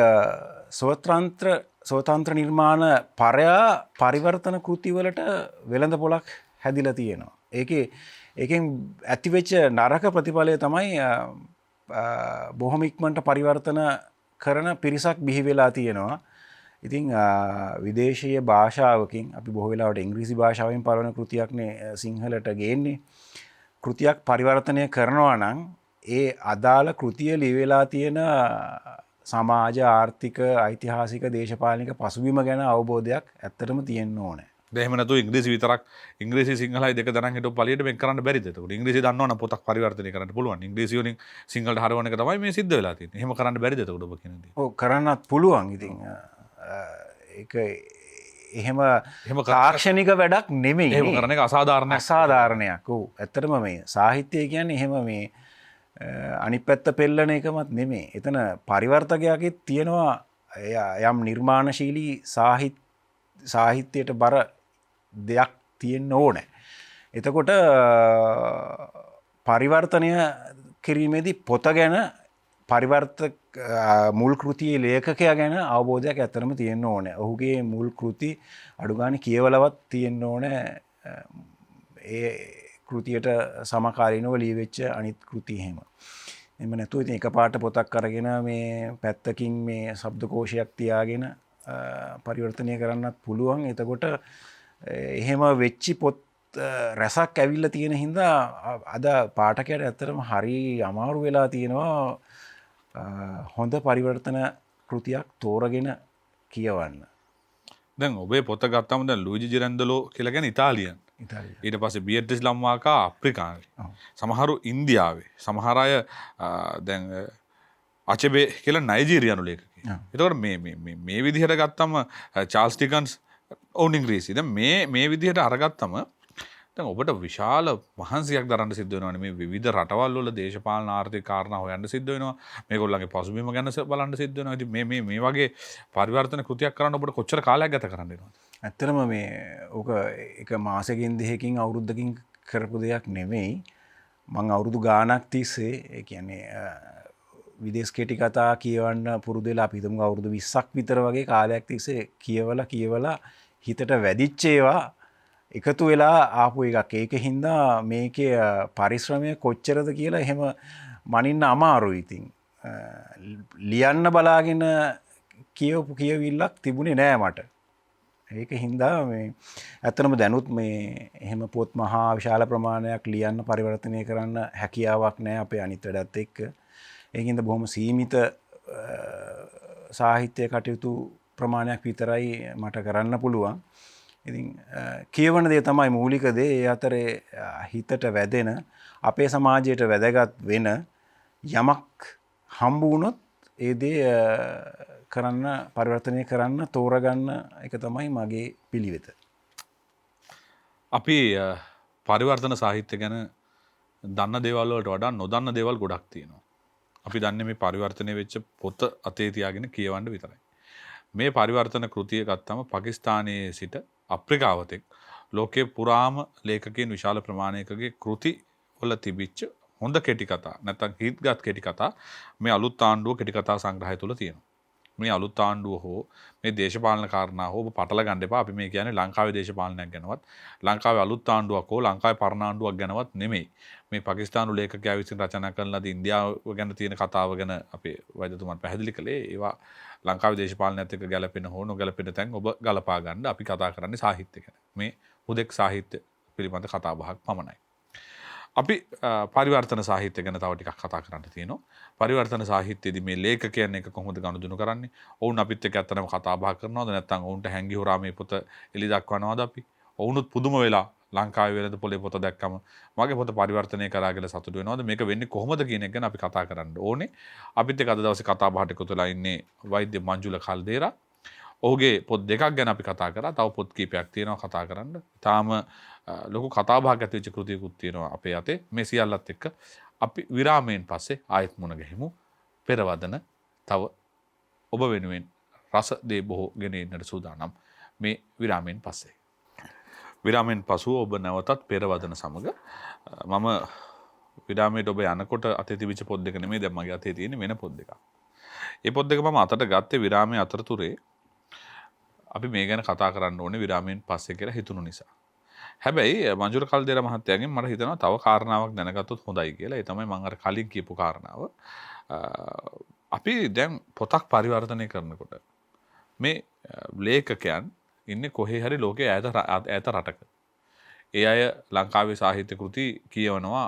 ස්වතන්ත්‍ර නිර්මාණ පරයා පරිවර්තන කෘතිවලට වෙළඳ පොලක් හැදිලා තියෙනවා. ඒකෙන් ඇතිවෙච්ච නරක ප්‍රතිඵලය තමයි බොහොම ඉක්මනට පරිවර්තන කරන පිරිසක් බිහි වෙලා තියෙනවා. ඉතින් විදේශීය භාෂාවකින් අපි බොහෝ වෙලාවට ඉංග්‍රීසි භාෂාවෙන් පළවන කෘතියක්නේ සිංහලට ගේන්නේ. කෘතියක් පරිවර්තනය කරනවා නම් ඒ අදාළ කෘතිය ලියවිලා තියෙන සමාජ ආර්ථික ඓතිහාසික දේශපාලනික පසුබිම ගැන අවබෝධයක් ඇත්තටම තියෙන්න ඕනේ. එහෙම නැතුව ඉංග්‍රීසි විතරක් ඉංග්‍රීසි සිංහලයි දෙක දරන් හිටපු පළියට වෙන් කරන්න බැරිද? එතකොට ඉංග්‍රීසි දන්නවනම් පොතක් පරිවර්තනය කරන්න පුළුවන්. ඉංග්‍රීසි වලින් සිංහලට හරවන එක තමයි මේ සිද්ධ වෙලා තියෙන්නේ. එහෙම කරන්න බැරිද එතකොට ඔබ කියන දේ? ඔව් කරන්නත් පුළුවන්. ඉතින් ඒක එහෙම තාක්ෂණික වැඩක් නෙමෙයි. එහෙම කරන එක අසාධාරණයක්. ඔව්. ඇත්තටම මේ සාහිත්‍යය කියන්නේ එහෙම මේ අනිත් පැත්ත පෙල්ලන එකමත් නෙමෙයි. එතන පරිවර්තකයාගේ තියෙනවා යම් නිර්මාණශීලී සාහිත්‍යයට බර දෙයක් තියෙන්න ඕනේ. එතකොට පරිවර්තනය කිරීමේදී පොත ගැන පරිවර්තක මුල් කෘතියේ ලේඛකයා ගැන අවබෝධයක් ඇත්තටම තියෙන්න ඕනේ. ඔහුගේ මුල් කෘති අඩු ගානේ කියවලවත් තියෙන්න ඕනේ. ඒ කෘතියට සමකාලීනව ලියවෙච්ච අනිත් කෘති එහෙම. එහෙම නැතුව ඉතින් එකපාරට පොතක් අරගෙන මේ පැත්තකින් මේ ශබ්දකෝෂයක් තියාගෙන පරිවර්තනය කරන්නත් පුළුවන්. එතකොට එහෙම වෙච්චි පොත් රැසක් ඇවිල්ලා තියෙන හින්දා අද පාඨකයාට ඇත්තටම හරි අමාරු වෙලා තියෙනවා හොඳ පරිවර්තන කෘතියක් තෝරගෙන කියවන්න. දැන් ඔබේ පොත ගත්තම දැන් ලුයිජි ජිරැන්ඩලෝ කියලා කියන්නේ ඉතාලියන්. ඊට පස්සේ බියට්‍රිස් ලම්වාකා අප්‍රිකාවේ. සමහරු ඉන්දියාවේ. සමහර අය දැන් අචෙබේ කියලා නයිජීරියානු ලේඛකයෙක්. ඒතකොට මේ විදිහට ගත්තම චාල්ස් ඩිකන්ස් ඔවුන් ඉංග්‍රීසි. දැන් මේ විදිහට අරගත්තම දැන් ඔබට විශාල මහන්සියක් දරන්න සිද්ධ වෙනවානේ මේ විවිධ රටවල් වල දේශපාලන ආර්ථික කාරණා හොයන්න සිද්ධ වෙනවා. මේගොල්ලන්ගේ පසුබිම ගැන බලන්න සිද්ධ වෙනවා. ඉතින් මේ වගේ පරිවර්තන කෘතියක් කරන්න ඔබට කොච්චර කාලයක් ගත කරන්න වෙනවද? ඇත්තටම මේ ඕක එක මාසෙකින් දෙකකින් අවුරුද්දකින් කරපු දෙයක් නෙමෙයි. මම අවුරුදු ගාණක් තිස්සේ ඒ කියන්නේ විදේශ කෙටි කතා කියවන්න පුරුදු වෙලා අපි හිතමු අවුරුදු 20ක් විතර වගේ කාලයක් තිස්සේ කියවලා හිතට වැදිච්ච ඒවා එකතු වෙලා ආපු එකක්. ඒක හින්දා මේකේ පරිශ්‍රමය කොච්චරද කියලා එහෙම මනින්න අමාරුයි. ඉතින් ලියන්න බලාගෙන කියවපු කියවිල්ලක් තිබුණේ නෑ මට. ඒක හින්දා මේ ඇත්තටම දැනුත් මේ එහෙම පොත් මහා විශාල ප්‍රමාණයක් ලියන්න පරිවර්තනය කරන්න හැකියාවක් නෑ අපේ අනිත් වැඩත් එක්ක. ඒකින්ද බොහොම සීමිත සාහිත්‍ය කටයුතු ප්‍රමාණයක් විතරයි මට කරන්න පුළුවන්. ඉතින් කියවන දේ තමයි මූලික දේ. ඒ අතරේ හිතට වැදෙන අපේ සමාජයට වැදගත් වෙන යමක් හම්බ වුණොත් ඒ දේ කරන්න පරිවර්තනය කරන්න තෝරගන්න එක තමයි මගේ පිළිවෙත. අපි පරිවර්තන සාහිත්‍ය ගැන දන්න දේවල් වලට වඩා නොදන්න දේවල් ගොඩක් තියෙනවා. අපි දන්නේ මේ පරිවර්තනය වෙච්ච පොත අතේ තියාගෙන කියවන්න විතරයි. මේ පරිවර්තන කෘතිය ගත්තම පාකිස්තානයේ සිට අප්‍රිකාවතෙක් ලෝකේ පුරාම ලේඛකයන් විශාල ප්‍රමාණයකගේ කෘති වල තිබිච්ච හොඳ කෙටි කතා නැත්නම් හිත්ගත් කෙටි කතා මේ අලුත් ආණ්ඩුව කෙටි කතා සංග්‍රහය තුල තියෙනවා. මේ අලුත් ආණ්ඩුව හෝ මේ දේශපාලන කාරණා හෝ ඔබ පටල ගන්න එපා. අපි මේ කියන්නේ ලංකාවේ දේශපාලනයක් ගැනවත් ලංකාවේ අලුත් ආණ්ඩුවක් හෝ ලංකාවේ පරණ ආණ්ඩුවක් ගැනවත් නෙමෙයි. මේ පාකිස්තානු ලේඛකයා විසින් රචනා කරන ලද ඉන්දියාව ගැන තියෙන කතාව ගැන අපේ වෛද්‍යතුමන් පැහැදිලි කළේ. ඒවා ලංකාවේ දේශපාලනයත් එක්ක ගැලපෙන හෝ නොගැලපෙන තැන් ඔබ ගලපා ගන්න. අපි කතා කරන්නේ සාහිත්‍ය ගැන. මේ හුදෙක් සාහිත්‍ය පිළිබඳ කතා බහක් පමණයි. අපි පරිවර්තන සාහිත්‍ය ගැන තව ටිකක් කතා කරන්න තියෙනවා. පරිවර්තන සාහිත්‍යයේදී මේ ලේඛකයන් එක කොහොමද ගනුදෙනු කරන්නේ? ඔවුන් අපිත් එක්ක ඇත්තටම කතා බහ කරනවද නැත්නම් ඔවුන්ට හැංගි හොරා මේ පොත එලි දක්වනවද අපි? ඔවුනුත් පුදුම වෙලා ලංකාවේ වෙළඳ පොලේ පොත දැක්කම මගේ පොත පරිවර්තනය කරා කියලා සතුටු වෙනවද? මේක වෙන්නේ කොහොමද කියන එක ගැන අපි කතා කරන්න ඕනේ. අපිත් එක්ක අද දවසේ කතා බහට එකතු වෙලා ඉන්නේ වෛද්‍ය මංජුල කල්දේරා. ඔහුගේ පොත් දෙකක් ගැන අපි කතා කරා. තව පොත් කීපයක් තියෙනවා කතා කරන්න. තාම ලොකු කතා බහක් ඇති වෙච්ච කෘතියකුත් තියෙනවා අපේ අතේ. මේ සියල්ලත් එක්ක අපි විරාමයෙන් පස්සේ ආයෙත් මුණ ගැහිමු. පෙරවදන තව ඔබ වෙනුවෙන් රස දේ බොහෝ ගෙන එන්නට සූදානම් මේ විරාමයෙන් පස්සේ. විරාමයෙන් පසුව ඔබ නැවතත් පෙරවදන සමග මම විරාමයට ඔබ යනකොට අතේ තිබිච්ච පොත් දෙක නෙමෙයි දැන් මගේ අතේ තියෙන වෙන පොත් දෙකක්. ඒ පොත් දෙක මම අතට ගත්තේ විරාමයේ අතරතුරේ අපි මේ ගැන කතා කරන්න ඕනේ විරාමයෙන් පස්සේ කියලා හිතුණු නිසා. හැබැයි මංජුල කල්දේරා මහත්තයාගෙන් මට හිතෙනවා තව කාරණාවක් දැනගත්තොත් හොඳයි කියලා. ඒ තමයි මම අර කලින් කියපු කාරණාව. අපි දැන් පොතක් පරිවර්තනය කරනකොට මේ ලේඛකයන් ඉන්නේ කොහේ හරි ලෝකයේ ඈත රටක. ඒ අය ලංකාවේ සාහිත්‍ය කෘති කියවනවා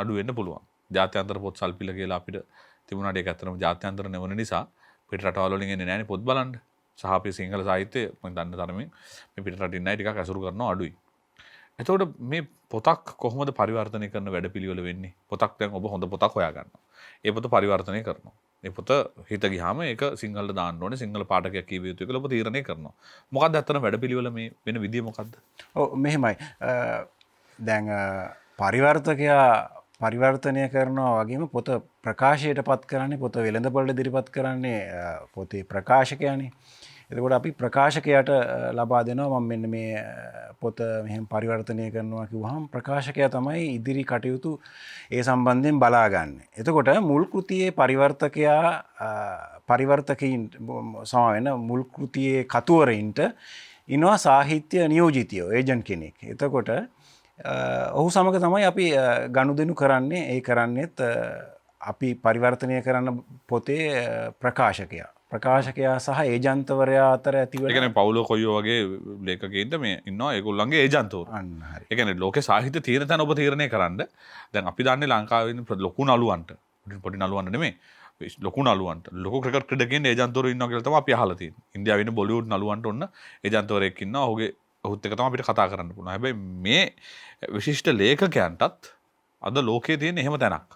අඩු වෙන්න පුළුවන්. ජාත්‍යන්තර පොත් සල්පිල කියලා අපිට තිබුණාට ඒක ඇත්තටම ජාත්‍යන්තර නෙවෙන නිසා පිට රටවල් වලින් එන්නේ නැහැනේ පොත් බලන්න. සහ අපේ සිංහල සාහිත්‍ය මම දන්න තරමින් මේ පිට රටින් අය ටිකක් අසුරු කරනවා අඩුයි. එතකොට මේ පොතක් කොහොමද පරිවර්තනය කරන වැඩපිළිවෙල වෙන්නේ? පොතක් දැන් ඔබ හොඳ පොතක් හොයා ගන්නවා. ඒ පොත පරිවර්තනය කරනවා. ඒ පොත හිත ගියාම ඒක සිංහලට දාන්න ඕනේ. සිංහල පාඨකයෙක් කියවිය යුතුයි කියලා ඔබ තීරණය කරනවා. මොකක්ද ඇත්තටම වැඩපිළිවෙල මේ වෙන විදිය මොකක්ද? ඔව් මෙහෙමයි. දැන් පරිවර්තකයා පරිවර්තනය කරනවා වගේම පොත ප්‍රකාශයට පත් කරන්නේ පොත වෙළඳපොළට ඉදිරිපත් කරන්නේ පොතේ ප්‍රකාශකයානේ. එතකොට අපි ප්‍රකාශකයාට ලබා දෙනවා මම මෙන්න මේ පොත මෙහෙම පරිවර්තනය කරනවා කිව්වහම ප්‍රකාශකයා තමයි ඉදිරි කටයුතු ඒ සම්බන්ධයෙන් බලාගන්නේ. එතකොට මුල් කෘතියේ පරිවර්තකයා පරිවර්තකයින් සමවෙන මුල් කෘතියේ කතුවරින්ට ඉනවා සාහිත්‍ය නියෝජිතයෝ ඒජන්ට් කෙනෙක්. එතකොට ඔහු සමග තමයි අපි ගනුදෙනු කරන්නේ. ඒ කරන්නේත් අපි පරිවර්තනය කරන්න පොතේ ප්‍රකාශකයා සහ ඒජන්තවරයා අතර ඇතිවන ඒ කියන්නේ පවුලෝ කොයියෝ වගේ ලේඛකයින්ට මේ ඉන්නවා ඒගොල්ලන්ගේ ඒජන්තවරු. අන්න හරි. ඒ කියන්නේ ලෝකේ සාහිත්‍ය තියෙන තැන ඔබ තීරණය කරන්න. දැන් අපි දන්නේ ලංකාවේ ඉන්න ලොකු නළුවන්ට පොඩි නළුවන්ට නෙමෙයි ලොකු නළුවන්ට ලොකු ක්‍රිකට් ක්‍රීඩකයන් ඒජන්තවරු ඉන්නවා කියලා තමයි අපි අහලා තියෙන්නේ. ඉන්දියාවේ ඉන්න බොලිවුඩ් නළුවන්ට ඔන්න ඒජන්තවරයෙක් ඉන්නවා. ඔහුත් එක්ක තමයි අපිට කතා කරන්න පුළුවන්. හැබැයි මේ විශිෂ්ට ලේඛකයන්ටත් අද ලෝකයේ තියෙන එහෙම තැනක්.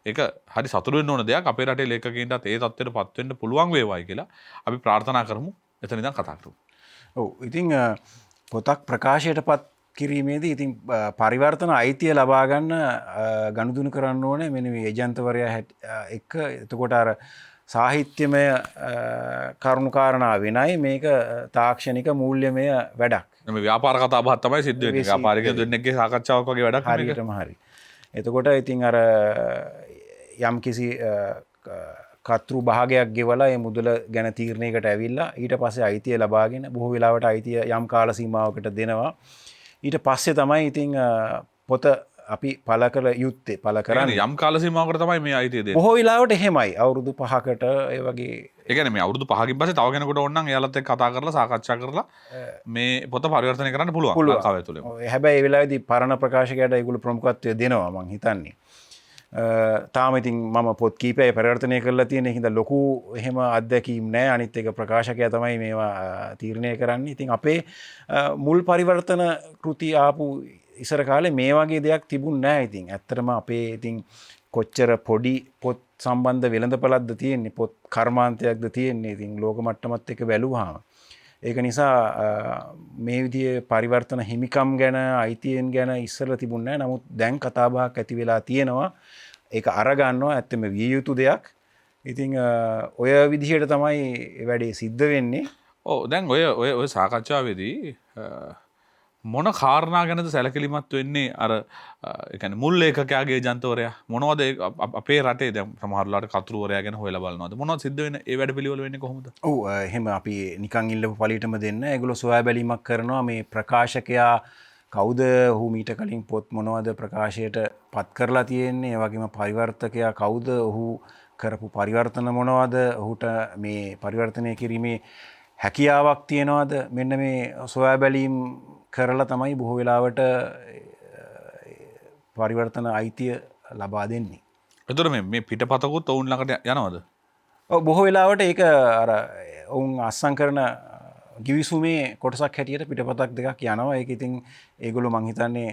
ඒක හරි සතුටු වෙන්න ඕන දෙයක්. අපේ රටේ ලේඛකයින්ටත් ඒ තත්ත්වයට පත් වෙන්න පුළුවන් වේවායි කියලා අපි ප්‍රාර්ථනා කරමු. එතන ඉඳන් කතා කරමු. ඔව් ඉතින් පොතක් ප්‍රකාශයට පත් කිරීමේදී ඉතින් පරිවර්තන අයිතිය ලබා ගන්න ගනුදෙනු කරන්න ඕනේ මෙන්න මේ ඒජන්තවරයා එක්ක. එතකොට අර සාහිත්‍යමය කරුණුකාරණා වෙනයි මේක තාක්ෂණික මූල්‍යමය වැඩක්. මේ ව්‍යාපාර කතා බහක් තමයි සිද්ධ වෙන්නේ. ව්‍යාපාරික දෙන්නෙක්ගේ සාකච්ඡාවක් වගේ වැඩක් නෙමෙයි. හරියටම හරි. එතකොට ඉතින් අර යම් කිසි කතෘ භාගයක් ගෙවලා ඒ මුදල ගැන තීරණයකට ඇවිල්ලා ඊට පස්සේ අයිතිය ලබාගෙන බොහෝ වෙලාවට අයිතිය යම් කාල සීමාවකට දෙනවා. ඊට පස්සේ තමයි ඉතින් පොත අපි පළ කළ යුත්තේ පළ කරන්නේ. යම් කාල සීමාවකට තමයි මේ අයිතිය දෙන්නේ. බොහෝ වෙලාවට එහෙමයි. අවුරුදු 5කට ඒ වගේ. ඒ කියන්නේ මේ අවුරුදු 5කින් පස්සේ තව කෙනෙකුට ඕන නම් එයාලත් එක්ක කතා කරලා සාකච්ඡා කරලා මේ පොත පරිවර්තනය කරන්න පුළුවන් ලංකාවේ තුලම. හැබැයි ඒ වෙලාවේදී පරණ ප්‍රකාශකයාට ඒගොල්ලෝ ප්‍රමුඛත්වය දෙනවා මං හිතන්නේ. තාම ඉතින් මම පොත් කීපය පරිවර්තනය කරලා තියෙන හින්දා ලොකු එහෙම අත්දැකීම් නැහැ. අනිත් එක ප්‍රකාශකයා තමයි මේවා තීරණය කරන්නේ. ඉතින් අපේ මුල් පරිවර්තන කෘති ආපු ඉස්සර කාලේ මේ වගේ දෙයක් තිබුණ නැහැ. ඉතින් ඇත්තටම අපේ ඉතින් කොච්චර පොඩි පොත් සම්බන්ධ වෙළඳපළක්ද තියෙන්නේ, පොත් කර්මාන්තයක්ද තියෙන්නේ. ඉතින් ලෝක මට්ටමත් එක්ක බැලුවාම ඒක නිසා මේ විදිහේ පරිවර්තන හිමිකම් ගැන අයිතියෙන් ගැන ඉස්සරලා තිබුණ නැහැ. නමුත් දැන් කතාබහක් ඇති වෙලා තියෙනවා. ඒක අරගන්නවා ඇත්තම විය යුතු දෙයක්. ඉතින් ඔය විදිහට තමයි වැඩේ සිද්ධ වෙන්නේ. ඔව් දැන් ඔය සාකච්ඡාවේදී මොන කාරණා ගැනද සැලකිලිමත් වෙන්නේ අර ඒ කියන්නේ මුල් ලේඛකයාගේ ඒජන්තවරයා මොනවද අපේ රටේ දැන් සමහරලාට කතුරුවරයා ගැන හොයලා බලනවාද මොනවද සිද්ධ වෙන්නේ ඒ වැඩ පිළිවෙල වෙන්නේ කොහොමද? ඔව් එහෙම අපි නිකන් ඉල්ලපු පළියටම දෙන්න ඒගොල්ලෝ සොයා බැලීමක් කරනවා මේ ප්‍රකාශකයා කවුද, ඔහු මීට කලින් පොත් මොනවද ප්‍රකාශයට පත් කරලා තියෙන්නේ, ඒ වගේම පරිවර්තකයා කවුද, ඔහු කරපු පරිවර්තන මොනවද, ඔහුට මේ පරිවර්තනය කිරීමේ හැකියාවක් තියනවද, මෙන්න මේ සොයා බැලීම් කරලා තමයි බොහෝ වෙලාවට පරිවර්තන අයිතිය ලබා දෙන්නේ. එතකොට මේ පිටපතකුත් ඔවුන් ළඟට යනවද? ඔව් බොහෝ වෙලාවට ඒක අර ඔවුන් අස්සම් කරන ගිවිසුමේ කොටසක් හැටියට පිටපතක් දෙකක් යනවා. ඒක ඉතින් ඒගොල්ලෝ මං හිතන්නේ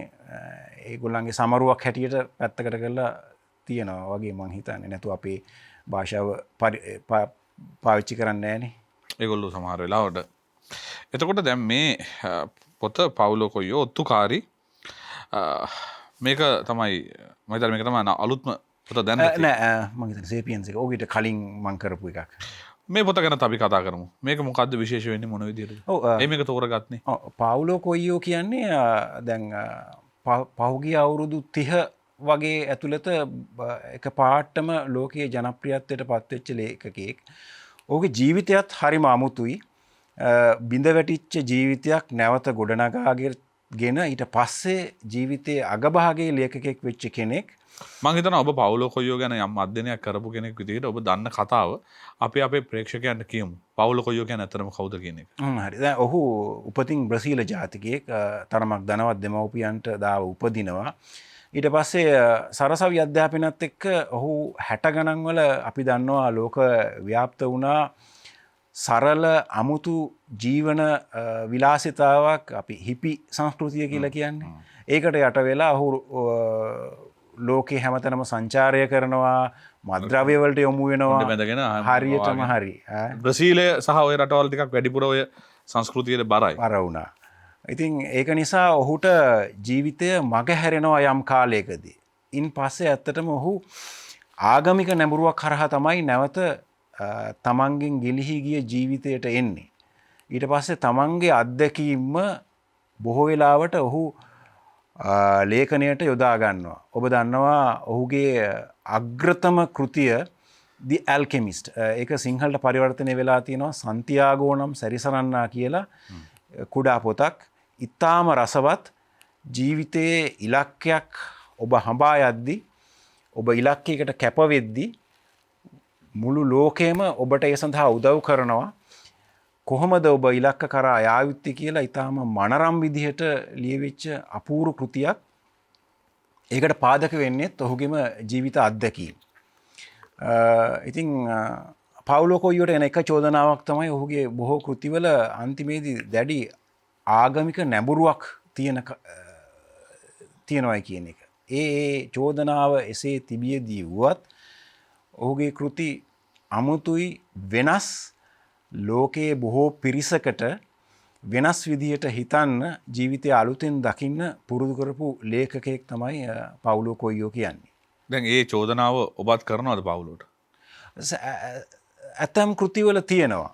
ඒගොල්ලන්ගේ සමරුවක් හැටියට පැත්තකට කරලා තියෙනවා වගේ මං හිතන්නේ. නැතු අපේ භාෂාව පාවිච්චි කරන්නේ නැහනේ. ඒගොල්ලෝ සමහර වෙලාවට. එතකොට දැන් මේ පොත පවුලෝ කොයියෝ ඔත්තුකාරී මේක තමයි මම හිතන්නේ මේක තමයි අලුත්ම පොත දැන් නෑ මං හිතන්නේ සේපියන්ස් එක ඕකට කලින් මං කරපු එකක්. මේ පොත ගැන අපි කතා කරමු. මේක මොකද්ද විශේෂ වෙන්නේ මොන විදිහටද? ඒ මේක තෝරගත්තනේ. පාවුලෝ කොයියෝ කියන්නේ දැන් පහුගිය අවුරුදු 30 වගේ ඇතුළත එක පාටම ලෝකයේ ජනප්‍රියත්වයට පත්වෙච්ච ලේඛකයෙක්. ඔහුගේ ජීවිතයත් හරිම අමුතුයි. බිඳ වැටිච්ච ජීවිතයක් නැවත ගොඩනගාගෙන ඊට පස්සේ ජීවිතයේ අගභාගයේ ලේඛකයෙක් වෙච්ච කෙනෙක්. මං හිතනවා ඔබ පවුලෝ කොයියෝ ගැන යම් අධ්‍යයනයක් කරපු කෙනෙක් විදිහට ඔබ දන්න කතාව අපි අපේ ප්‍රේක්ෂකයන්ට කියමු. පවුලෝ කොයියෝ කියන්නේ අතරම කවුද කියන එක. හරි. දැන් ඔහු උපතින් බ්‍රසීල ජාතිකයෙක්. තරමක් ධනවත් දෙමව්පියන්ට දාව උපදිනවා. ඊට පස්සේ සරසවි අධ්‍යාපනයත් එක්ක ඔහු 60 ගණන් වල අපි දන්නවා ලෝක ව්‍යාප්ත වුණා සරල අමුතු ජීවන විලාසිතාවක් අපි හිපි සංස්කෘතිය කියලා කියන්නේ. ඒකට යට වෙලා ඔහු ලෝකේ හැමතැනම සංචාරය කරනවා, මත්ද්‍රව්‍ය වලට යොමු වෙනවා. හරියටම හරි. බ්‍රසීලය සහ ඔය රටවල් ටිකක් වැඩිපුර ඔය සංස්කෘතියට බරයි. බර වුණා. ඉතින් ඒක නිසා ඔහුට ජීවිතය මග හැරෙනවා යම් කාලයකදී. ඉන් පස්සේ ඇත්තටම ඔහු ආගමික නැඹුරුවක් කරහා තමයි නැවත තමන්ගෙන් ගිලිහි ගිය ජීවිතයට එන්නේ. ඊට පස්සේ තමන්ගේ අත්දැකීම බොහෝ වෙලාවට ඔහු ලේඛනයට යොදා ගන්නවා. ඔබ දන්නවා ඔහුගේ අග්‍රතම කෘතිය The Alchemist. ඒක සිංහලට පරිවර්තනය වෙලා තියෙනවා සන්තියාගෝ නම් සැරිසරන්නා කියලා කුඩා පොතක්. ඉතාම රසවත් ජීවිතයේ ඉලක්කයක් ඔබ හඹා යද්දී ඔබ ඉලක්කයකට කැප වෙද්දී මුළු ලෝකෙම ඔබට ඒ සඳහා උදව් කරනවා. කොහොමද ඔබ ඉලක්ක කරා යා යුත්තේ කියලා ඊටාම මනරම් විදිහට ලියවිච්ච අපූර්ව කෘතියක්. ඒකට පාදක වෙන්නේ ඔහුගේම ජීවිත අත්දැකීම්. ඉතින් පවුලෝ කොයියෝට එන එක චෝදනාවක් තමයි ඔහුගේ බොහෝ කෘතිවල අන්තිමේදී දැඩි ආගමික නැඹුරුවක් තියෙනවයි කියන එක. ඒ චෝදනාව එසේ තිබියදී වුවත් ඔහුගේ කෘති අමුතුයි වෙනස් ලෝකයේ බොහෝ පිරිසකට වෙනස් විදිහට හිතන්න ජීවිතය අලුතෙන් දකින්න පුරුදු කරපු ලේඛකයෙක් තමයි පවුලෝ කොයියෝ කියන්නේ. දැන් ඒ චෝදනාව ඔබත් කරනවද පවුලෝට? ඇතම් කෘතිවල තියෙනවා.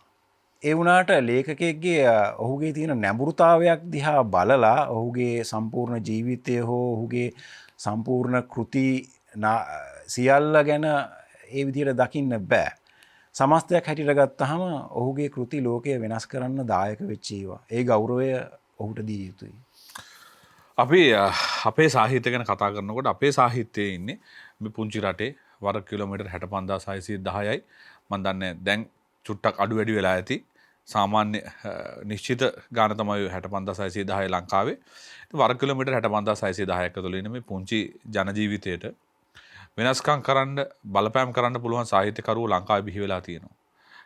ඒ වුණාට ලේඛකයෙක්ගේ ඔහුගේ තියෙන නැඹුරුතාවයක් දිහා බලලා ඔහුගේ සම්පූර්ණ ජීවිතය හෝ ඔහුගේ සම්පූර්ණ කෘති සියල්ල ගැන ඒ විදිහට දකින්න බෑ. සමස්තයක් හැටියට ගත්තහම ඔහුගේ කෘති ලෝකය වෙනස් කරන්න දායක වෙච්ච ඒවා. ඒ ගෞරවය ඔහුට දී යුතුයි. අපි අපේ සාහිත්‍ය ගැන කතා කරනකොට අපේ සාහිත්‍යයේ ඉන්නේ මේ පුංචි රටේ වර්ග කිලෝමීටර් 65610යි. මම දන්නේ දැන් චුට්ටක් අඩු වැඩි වෙලා ඇති. සාමාන්‍ය නිශ්චිත ගාන තමයි 65610 ලංකාවේ. වර්ග කිලෝමීටර් 65610ක් ඇතුළේ ඉන්න මේ පුංචි ජන ජීවිතයට වෙනස්කම් කරන්න බලපෑම් කරන්න පුළුවන් සාහිත්‍යකරුවෝ ලංකාවේ බිහි වෙලා තියෙනවා.